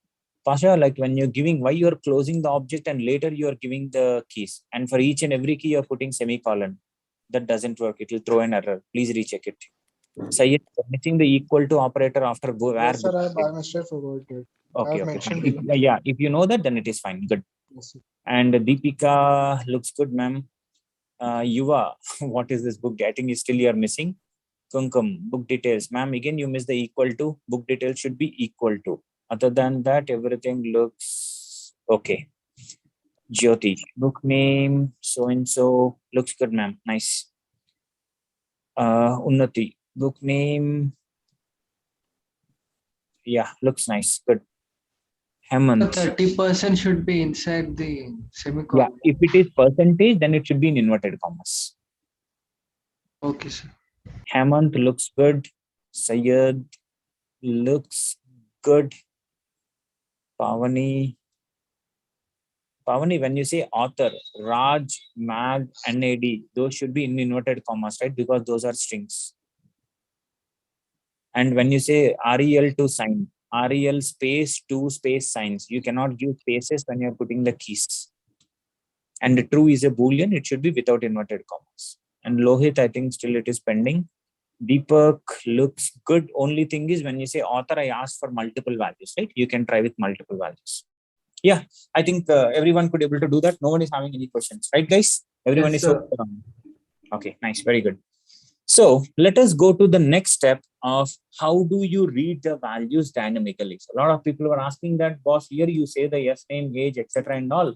Pasha, like when you're giving, why you're closing the object and later you're giving the keys. And for each and every key, you're putting semicolon. That doesn't work. It will throw an error. Please recheck it. Sayed, missing the equal to operator after where. Yes, sir, I by mistake forgot it. I Okay, have okay. mentioned If, below. yeah, if you know that, then it is fine. Good. Yes, sir. And Deepika looks good, ma'am. Yuva, what is this book? I think is still you're missing. Kunkum, book details. Ma'am, again, you missed the equal to. Book details should be equal to. Other than that, everything looks okay. Jyoti, book name, so-and-so. Looks good, ma'am. Nice. Unnati, book name. Yeah, looks nice. Good. Hemant. 30% should be inside the semicolon. Yeah, if it is percentage, then it should be in inverted commas. Okay, sir. Hemant looks good. Sayed looks good. Pavani, when you say author, Raj, Mag, NAD, those should be in inverted commas, right? Because those are strings. And when you say REL to sign, REL space 2 space signs, you cannot give spaces when you're putting the keys. And the true is a Boolean, it should be without inverted commas. And Lohit, I think still it is pending. Deepak looks good. Only thing is when you say author, I asked for multiple values, right? You can try with multiple values. Yeah, I think everyone could be able to do that. No one is having any questions, right, guys? Everyone Yes, is sir. okay. Nice, very good. So let us go to the next step of how do you read the values dynamically. So a lot of people were asking that, boss, here you say the yes name, age, etc. and all.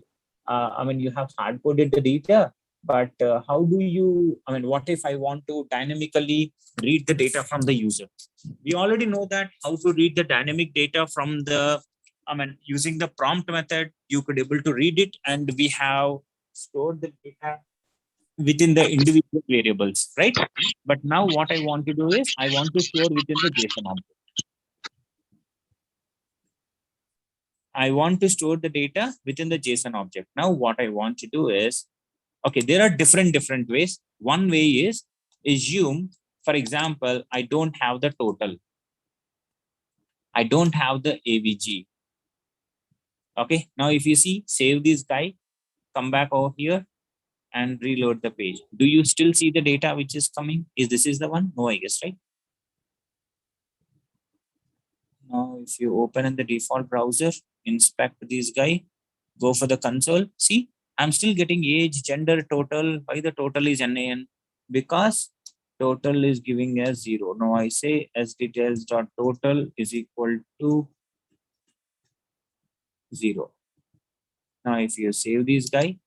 I mean, you have hard coded the data, but how do you? I mean, what if I want to dynamically read the data from the user? We already know that how to read the dynamic data from the. I mean, using the prompt method, you could able to read it, and we have stored the data within the individual variables, right? But now what I want to do is I want to store within the JSON object. I want to store the data within the JSON object. Now what I want to do is, okay, there are different ways. One way is assume, for example, I don't have the total. I don't have the AVG. Okay, now if you see, save this guy, come back over here and reload the page. Do you still see the data which is coming? This is the one? No, I guess, right? Now, if you open in the default browser, inspect this guy, go for the console. See, I'm still getting age, gender, total. Why the total is NaN? Because total is giving us 0. Now I say sdetails.total is equal to 0. Now if you save this guy,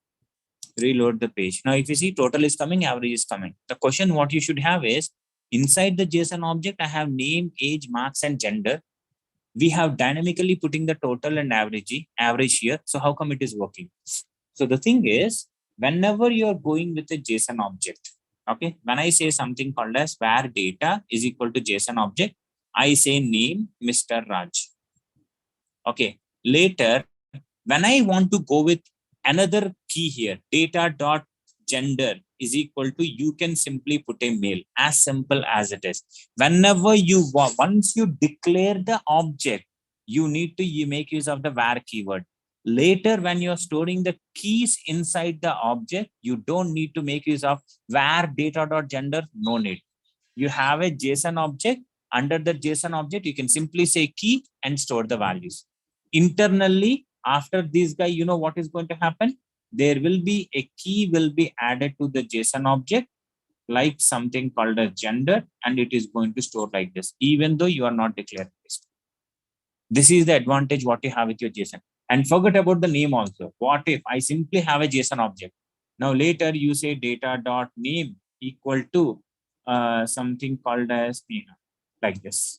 reload the page. Now if you see total is coming, average is coming. The question what you should have is, inside the JSON object, I have name, age, marks, and gender. We have dynamically putting the total and average here. So how come it is working? So the thing is, whenever you're going with a JSON object, okay, when I say something called as var data is equal to JSON object, I say name Mr. Raj. Okay, later, when I want to go with another key here, data.gender is equal to, you can simply put a male, as simple as it is. Whenever you want, once you declare the object, you need to make use of the var keyword. Later, when you're storing the keys inside the object, you don't need to make use of var data.gender, no need. You have a JSON object. Under the JSON object, you can simply say key and store the values. Internally, after this guy, you know what is going to happen? There will be a key will be added to the JSON object, like something called a gender, and it is going to store like this, even though you are not declaring this. This is the advantage what you have with your JSON. And forget about the name also. What if I simply have a JSON object? Now later you say data.name equal to something called as like this.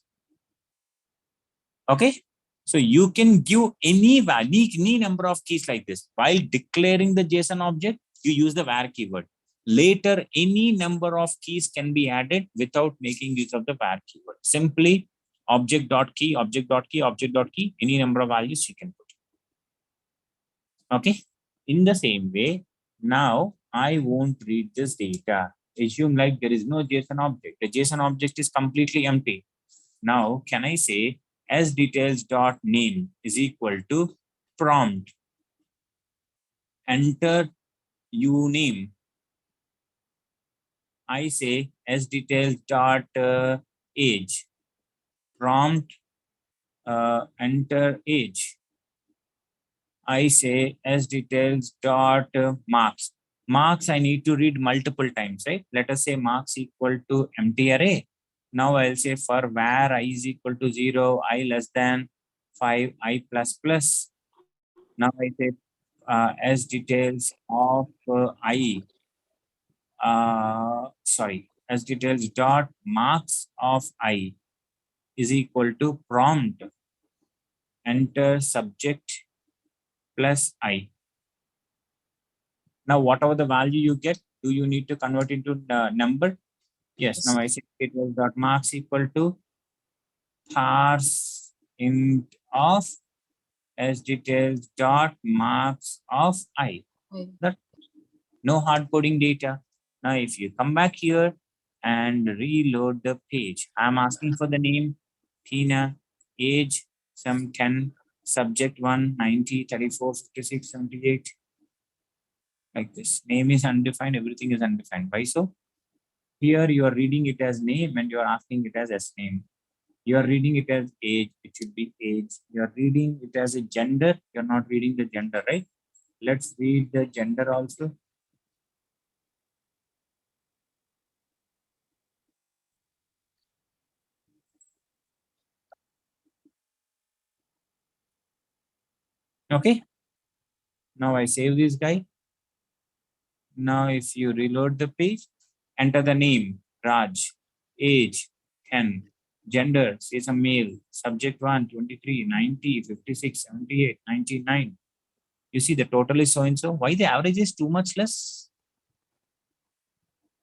Okay. So you can give any value, any number of keys like this. While declaring the JSON object, you use the var keyword. Later, any number of keys can be added without making use of the var keyword. Simply object.key, object.key, object.key, any number of values you can put. Okay. In the same way, now I won't read this data. Assume like there is no JSON object. The JSON object is completely empty. Now, can I say sdetails.name is equal to prompt, enter uname. I say sdetails.age, prompt, enter age. I say sdetails.marks. Marks I need to read multiple times, right? Let us say marks equal to empty array. Now I'll say for where I is equal to 0, I less than 5, I plus plus. Now I say as details of I, as details dot marks of I is equal to prompt enter subject plus I. Now whatever the value you get, do you need to convert into number? Yes. Now I say details dot marks equal to parse int of as details dot marks of I. That no hard coding data. Now if you come back here and reload the page, I'm asking for the name Tina, age some 10, subject 1, 90, 34, 56, 78. Like this. Name is undefined, everything is undefined. Why so? Here you are reading it as name and you are asking it as S name. You are reading it as age, it should be age. You are reading it as a gender, you're not reading the gender, right? Let's read the gender also. Okay. Now I save this guy. Now if you reload the page, enter the name, Raj, age, 10, gender, say some male, subject 1, 23, 90, 56, 78, 99. You see the total is so-and-so. Why the average is too much less?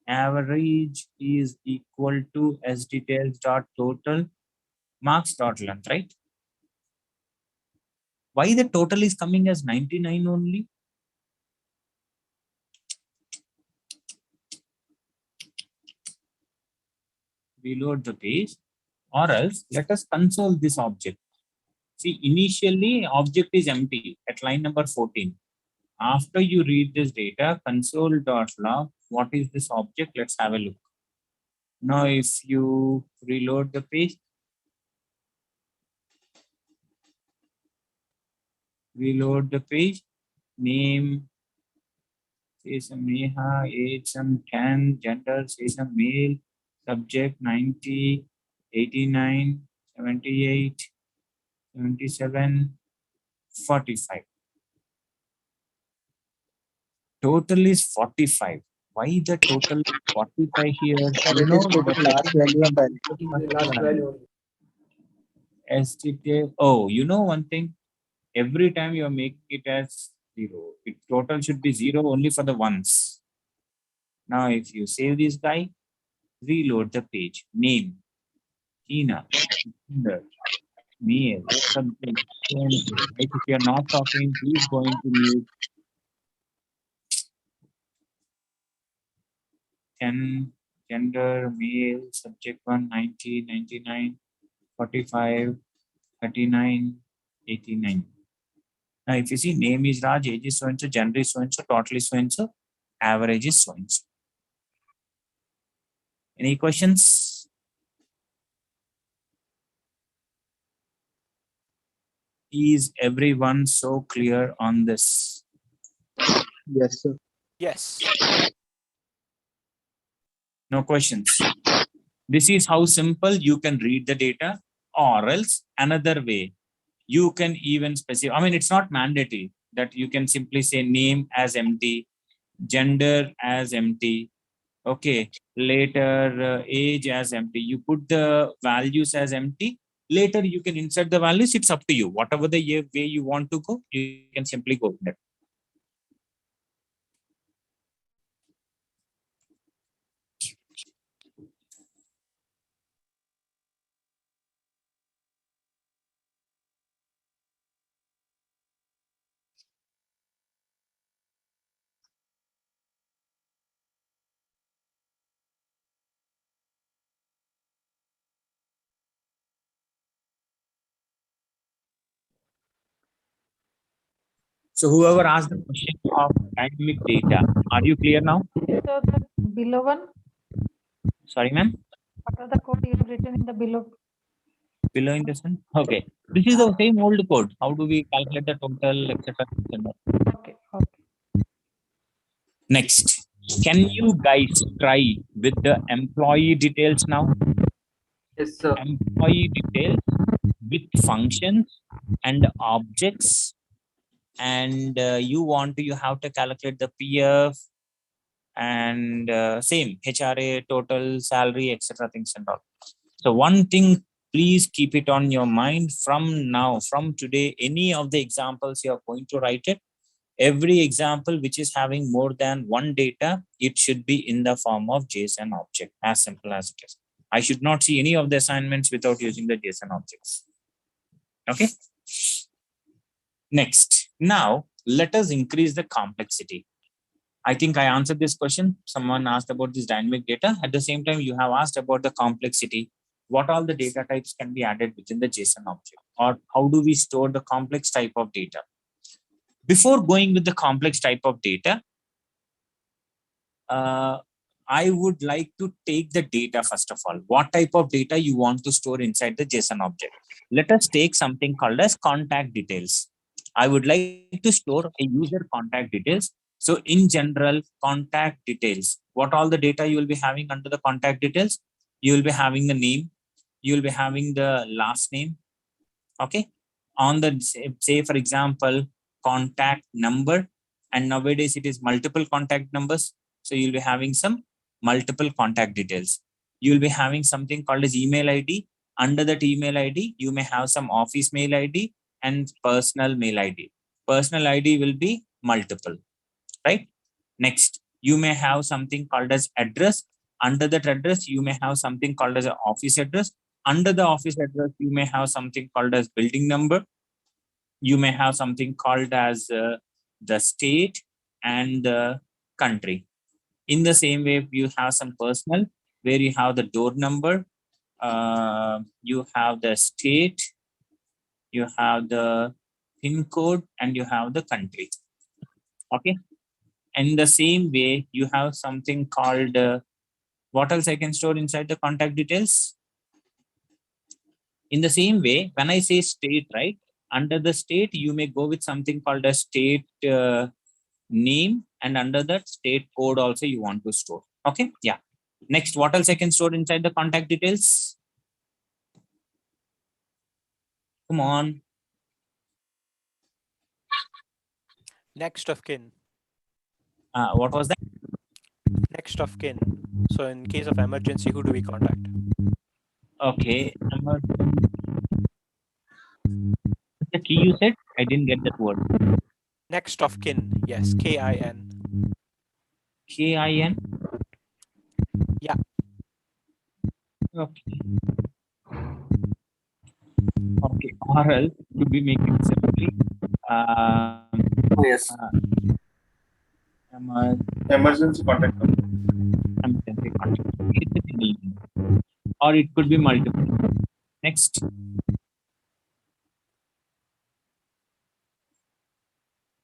Average is equal to S details dot total marks dot length, right? Why the total is coming as 99 only? Reload the page, or else let us console this object. See, initially object is empty at line number 14. After you read this data, console.log, what is this object? Let's have a look. Now, if you reload the page, name, say some Neha, age some 10, gender, say some male, subject 90, 89, 78, 77, 45. Total is 45. Why the total is 45 here? You know, oh, you know one thing. Every time you are making it as 0, it total should be 0 only for the ones. Now, if you save this guy, reload the page. Name, Tina, gender, male, subject. If you are not talking, please go into mute. 10, gender, male, subject 1, 90, 99, 45, 39, 89. Now, if you see name is Raj, age is so-and-so, gender is so-and-so, total is so-and-so, average is so-and-so. Any questions? Is everyone so clear on this? Yes, sir. Yes. No questions. This is how simple you can read the data, or else another way. You can even specify, I mean, it's not mandatory that you can simply say name as empty, gender as empty, okay, later age as empty. You put the values as empty, later you can insert the values, it's up to you. Whatever the way you want to go, you can simply go with that. So whoever asked the question of dynamic data, are you clear now? So the below one, Sorry, ma'am. what are the code you have written in the below? Below in the sun. Okay. This is the same old code. How do we calculate the total, etc. Okay. Next, can you guys try with the employee details now? Yes, sir. Employee details with functions and objects, and you have to calculate the PF and same HRA, total salary, etc. things and all. So one thing, please keep it on your mind from now, from today, any of the examples you are going to write it, every example which is having more than one data, it should be in the form of JSON object, as simple as it is. I should not see any of the assignments without using the JSON objects. Okay. Next, now let us increase the complexity. I think I answered this question. Someone asked about this dynamic data. At the same time, you have asked about the complexity. What all the data types can be added within the JSON object, or how do we store the complex type of data? Before going with the complex type of data, I would like to take the data first of all. What type of data you want to store inside the JSON object? Let us take something called as contact details. I would like to store a user contact details. So in general, contact details, what all the data you will be having under the contact details? You will be having the name, you will be having the last name. Okay. On the, say for example, contact number, and nowadays it is multiple contact numbers. So you'll be having some multiple contact details. You will be having something called as email ID. Under that email ID, you may have some office mail ID and personal mail ID. Personal ID will be multiple, right? Next, you may have something called as address. Under that address, you may have something called as an office address. Under the office address, you may have something called as building number. You may have something called as the state and the country. In the same way, you have some personal, where you have the door number, you have the state, you have the PIN code, and you have the country. Okay. In the same way, you have something called, what else I can store inside the contact details? In the same way, when I say state, right, under the state, you may go with something called a state name, and under that state code also you want to store. Okay. Yeah. Next, what else I can store inside the contact details? Come on. Next of kin. What was that? Next of kin. So in case of emergency, who do we contact? Okay. The key you said? I didn't get that word. Next of kin. Yes. KIN. KIN? Yeah. Okay. Okay. RL to be making simply. Yes. Emergency contact number. Emergency contact. Or it could be multiple. Next.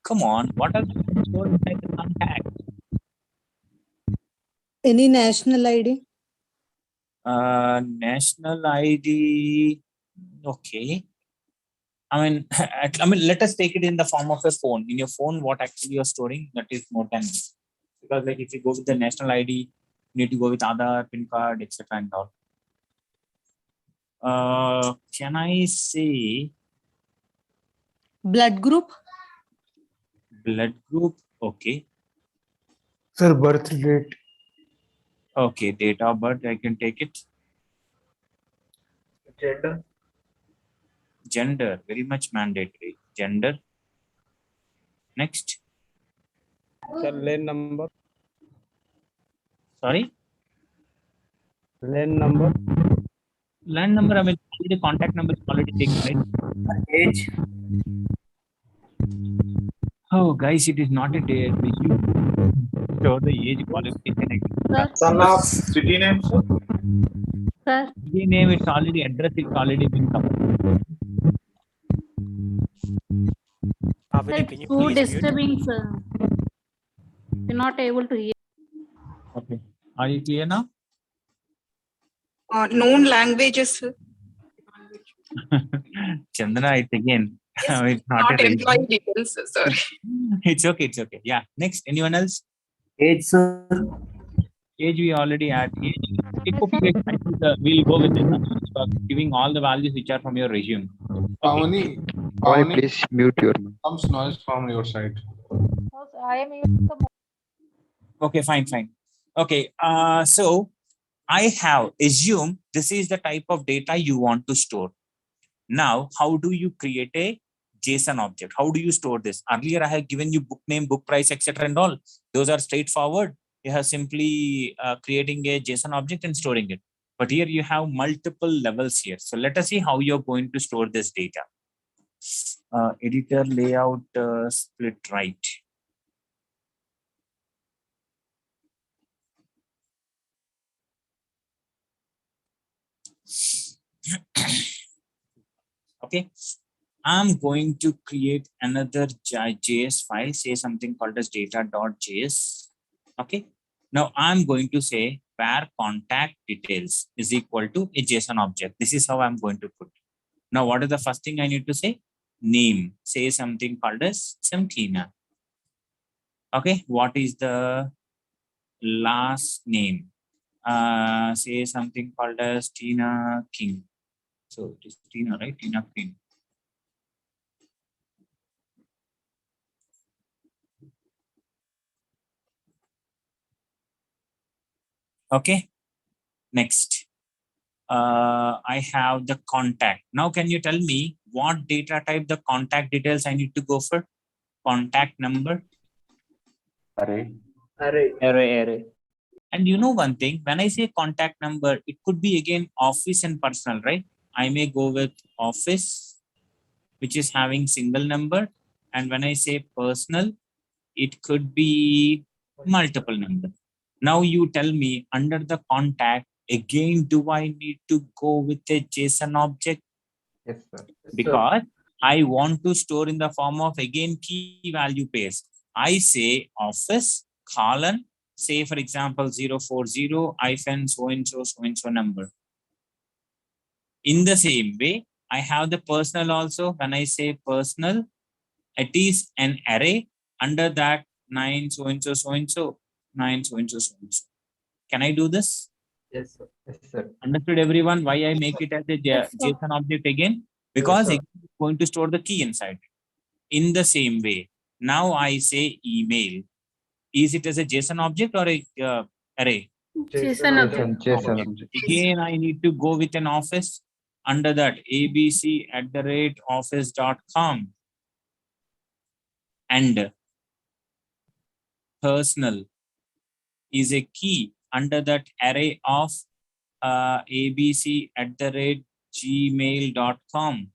Come on, what else you can store inside the contact? Any national ID? National ID. Okay. I mean, let us take it in the form of a phone. In your phone, what actually you're storing, that is more than, because like if you go with the national ID, you need to go with Aadhaar, PIN card, etc. and all. Can I say Blood group? blood group? Okay. Sir, birth date. Okay, date of birth, I can take it. Gender. Gender, very much mandatory. Gender. Next. Sir, lane number. Sorry? Lane number. Land number, I mean, the contact number is already taken, right? Age. Oh, guys, it is not a day. You show the age qualification. Son of city name, sir. Sir, City name, it's already address, it's already been covered. Avani, can you too please mute? disturbing, sir. We're not able to hear. Okay. Are you clear now? Known languages, sir. Chandana, it's again. Yes, It's not not a employee details, sir. Sorry. It's okay, it's okay. Yeah. Next, anyone else? Age, sir. Age we already had. Age. It could be, I think, we'll go with this. giving all the values which are from your resume. Pavani, Pavani, please mute your mic. Comes noise from your side. I am using the Okay, fine. Okay, so I have assumed this is the type of data you want to store. Now, how do you create a JSON object? How do you store this? Earlier, I have given you book name, book price, etc. and all. Those are straightforward. You have simply creating a JSON object and storing it. But here you have multiple levels here. So let us see how you're going to store this data. Editor layout split right. Okay, I'm going to create another JS file, say something called as data.js. Okay, now I'm going to say where contact details is equal to a JSON object. This is how I'm going to put. Now, what is the first thing I need to say? Name, say something called as Samtina. Okay, what is the last name? Say something called as Tina King. So it is Tina, right? Tina King. Okay, next. I have the contact. Now, can you tell me what data type the contact details I need to go for? Contact number. Array. And you know one thing, when I say contact number, it could be again office and personal, right? I may go with office, which is having single number. And when I say personal, it could be multiple number. Now you tell me under the contact, again, do I need to go with a JSON object? Yes, sir. Because I want to store in the form of again key value pairs. I say office colon, say for example 040 hyphen so and so number. In the same way, I have the personal also. When I say personal, it is an array. Under that 9 so and so 9 so and so. Can I do this? Yes, sir. Yes, sir. Understood everyone why I make it as a JSON object again? Because Yes, it's going to store the key inside. In the same way, now I say email. Is it as a JSON object or a array? JSON object. JSON object. Again, I need to go with an office. Under that, abc@office.com. And personal is a key under that array of abc@gmail.com,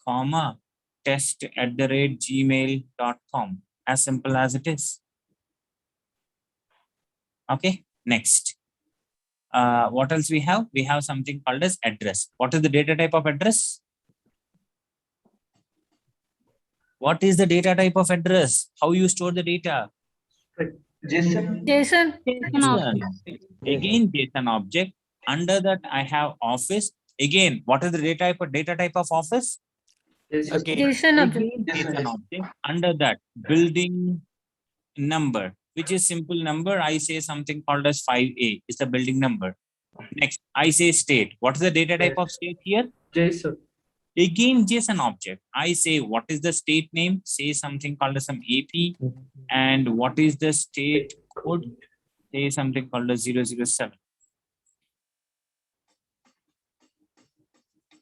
comma, test@gmail.com. As simple as it is. Okay, next. What else we have? We have something called as address. What is the data type of address? What is the data type of address? How you store the data? JSON object. Again, JSON object. Under that, I have office. Again, what is the data type of office? Again, JSON object. JSON object. Under that, building number, which is simple number. I say something called as 5A. It's the building number. Next, I say state. What is the data type of state here? JSON. Again, JSON object. I say what is the state name? Say something called as some AP. And what is the state code? Say something called as 007.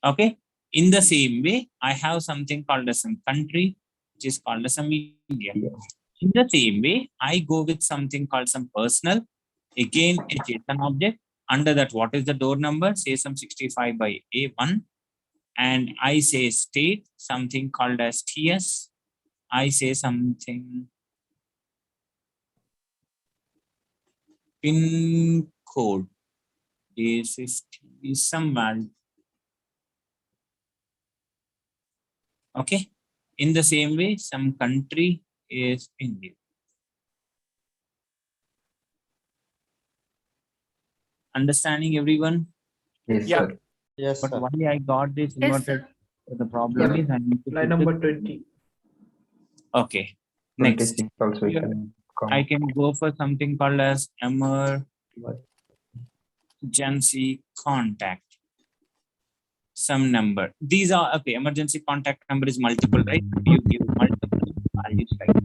Okay. In the same way, I have something called as some country, which is called as some India. In the same way, I go with something called some personal. Again, a JSON object. Under that, what is the door number? Say some 65 by A1. And I say state, something called as TS. I say something pin code is 50 is some value. Okay. In the same way, some country is India. Understanding everyone? Yes, Yeah. sir. Yes, But sir. why I got this Yes, inverted? The problem is I need to Line put number it- 20. Okay. Next, 26 also we Here, can count. I can go for something called as emergency contact. some number. These are okay. Emergency contact number is multiple, right? You give multiple values, right?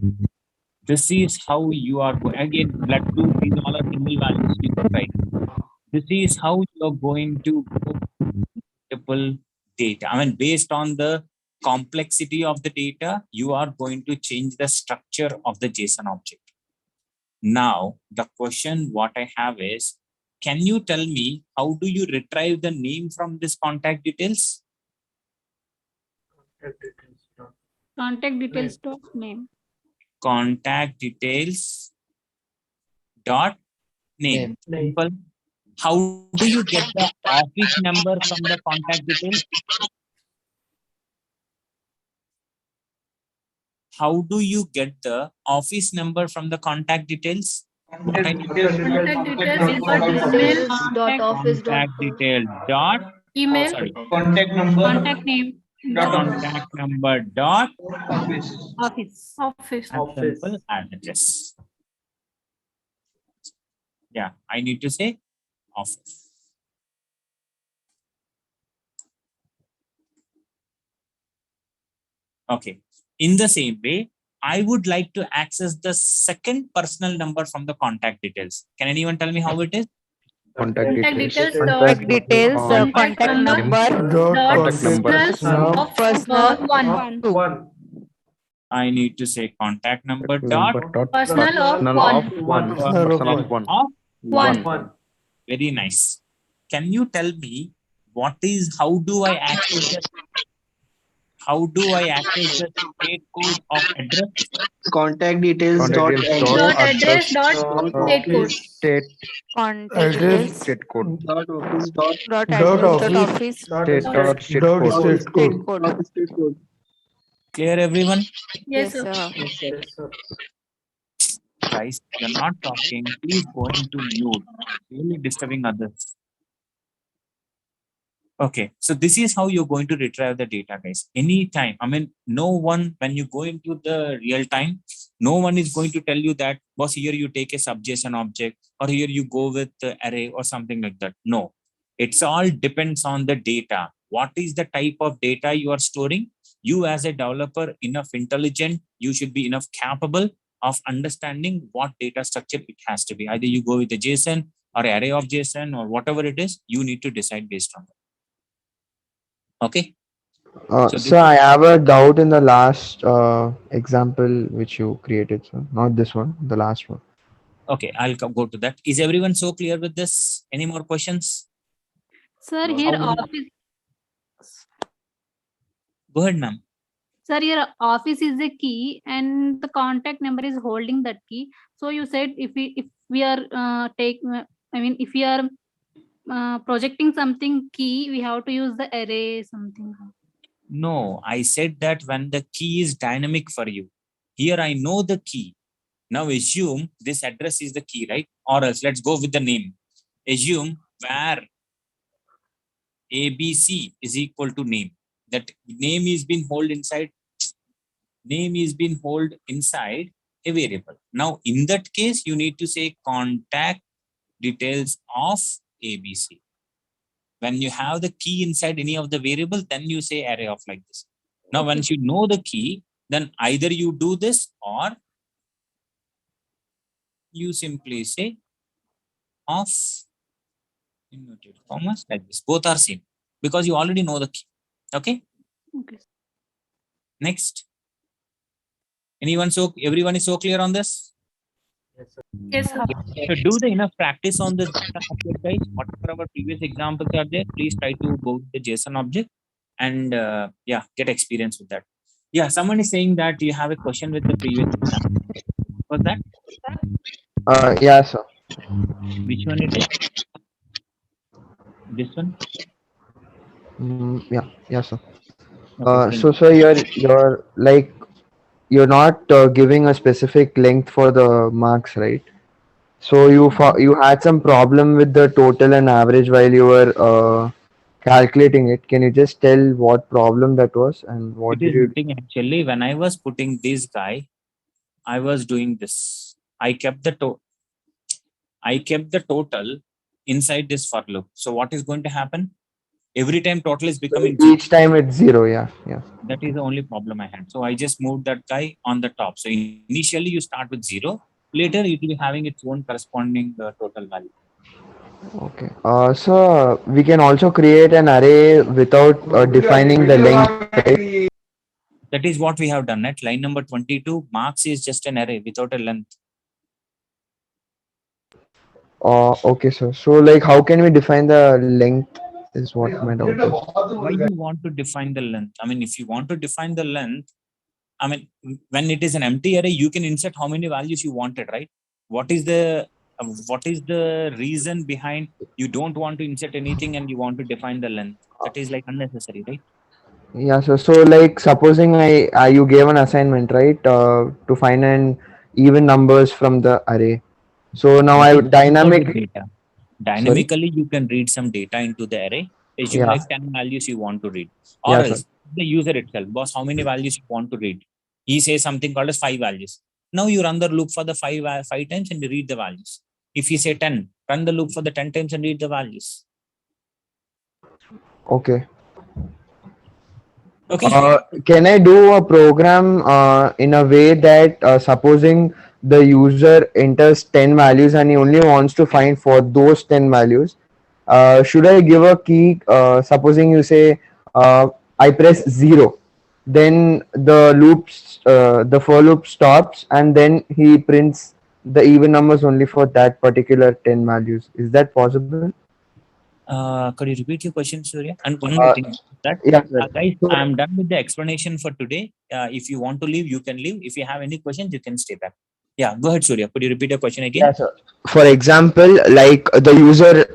This is how you are going. Again, blood group, these all are single values, right? This is how you are going to go multiple data. I mean, based on the complexity of the data, you are going to change the structure of the JSON object. Now, the question what I have is, can you tell me how do you retrieve the name from this contact details? Contact details dot name. Contact details dot name. Simple. How do you get the office number from the contact details? How do you get the office number from the contact details? Contact details equal to email. Contact detail dot Email. sorry. Contact number. Contact name. Contact number dot Office. Office. Office. and simple address. Yeah, I need to say office. Okay. In the same way, I would like to access the second personal number from the contact details. Can anyone tell me how it is? Contact details Contact details, contact number dot personal of one. I need to say contact number dot Personal of one. one. Very nice. Can you tell me what is, how do I access the state code of address? Contact details dot Address dot state code. State Contact details state code. dot office dot dot address dot office State dot state code. state code. Clear, everyone? Yes, Yes, sir. sir. Guys, you're not talking. Please go into mute. Really disturbing others. Okay, so this is how you're going to retrieve the data, guys. Anytime. I mean, no one, when you go into the real time, no one is going to tell you that, boss, here you take a sub-JSON object, or here you go with the array or something like that. No, it's all depends on the data. What is the type of data you are storing? You as a developer, enough intelligent, you should be enough capable of understanding what data structure it has to be. Either you go with a JSON or array of JSON or whatever it is, you need to decide based on that. Okay. So I have a doubt in the last example which you created, sir. Not this one, the last one. Okay, I'll go to that. Is everyone so clear with this? Any more questions? Sir, here office. Go ahead, ma'am. Sir, your office is the key and the contact number is holding that key. So you said if we are if we are projecting something key, we have to use the array something. No, I said that when the key is dynamic for you. Here I know the key. Now assume this address is the key, right? Or else let's go with the name. Assume where ABC is equal to name. That name is being held inside. Name is being held inside a variable. Now in that case, you need to say contact details of ABC. When you have the key inside any of the variable, then you say array of like this. Now, once you know the key, then either you do this or you simply say of inverted commas like this. Both are same because you already know the key. Okay. Okay. Next. Everyone is so clear on this? Yes, sir. So do the enough practice on this object, guys. Whatever our previous examples are there, please try to go with the JSON object and yeah, get experience with that. Yeah, someone is saying that you have a question with the previous example. What's that? Yeah, sir. Which one it is? This one? Yeah, sir. Okay, So sir, you're like, you're not giving a specific length for the marks, right? So you had some problem with the total and average while you were calculating it. Can you just tell what problem that was and what it is did you? nothing actually. When I was putting this guy, I was doing this. I kept the total inside this for loop. So what is going to happen? Every time total is becoming Each time it's 0. Yeah. That is the only problem I had. So I just moved that guy on the top. So initially you start with 0. Later it will be having its own corresponding total value. Okay. So we can also create an array without defining the length, right? That is what we have done at line number 22. Marks is just an array without a length. Okay, sir. So like, how can we define the length is what my doubt is. Why you want to define the length? I mean, if you want to define the length, I mean, when it is an empty array, you can insert how many values you wanted, right? What is the reason behind you don't want to insert anything and you want to define the length? That is like unnecessary, right? Yeah, so like supposing you gave an assignment, right, to find an even numbers from the array. So now I would dynamically you can read some data into the array. Assume Yeah. like 10 values you want to read, or Yeah, else sir. the user itself, boss, how many values you want to read? He says something called as 5 values. Now you run the loop for the 5 times and you read the values. If you say 10, run the loop for the 10 times and read the values. Okay. Okay. Can I do a program in a way that supposing the user enters 10 values and he only wants to find for those 10 values, should I give a key? Supposing you say I press 0, then the loops, the for loop stops, and then he prints the even numbers only for that particular 10 values. Is that possible? Could you repeat your question, Surya? And one more thing. That Yeah, guys, I'm done with the explanation for today. If you want to leave, you can leave. If you have any questions, you can stay back. Yeah, go ahead, Surya. Could you repeat your question again? Yeah, sir. For example, like the user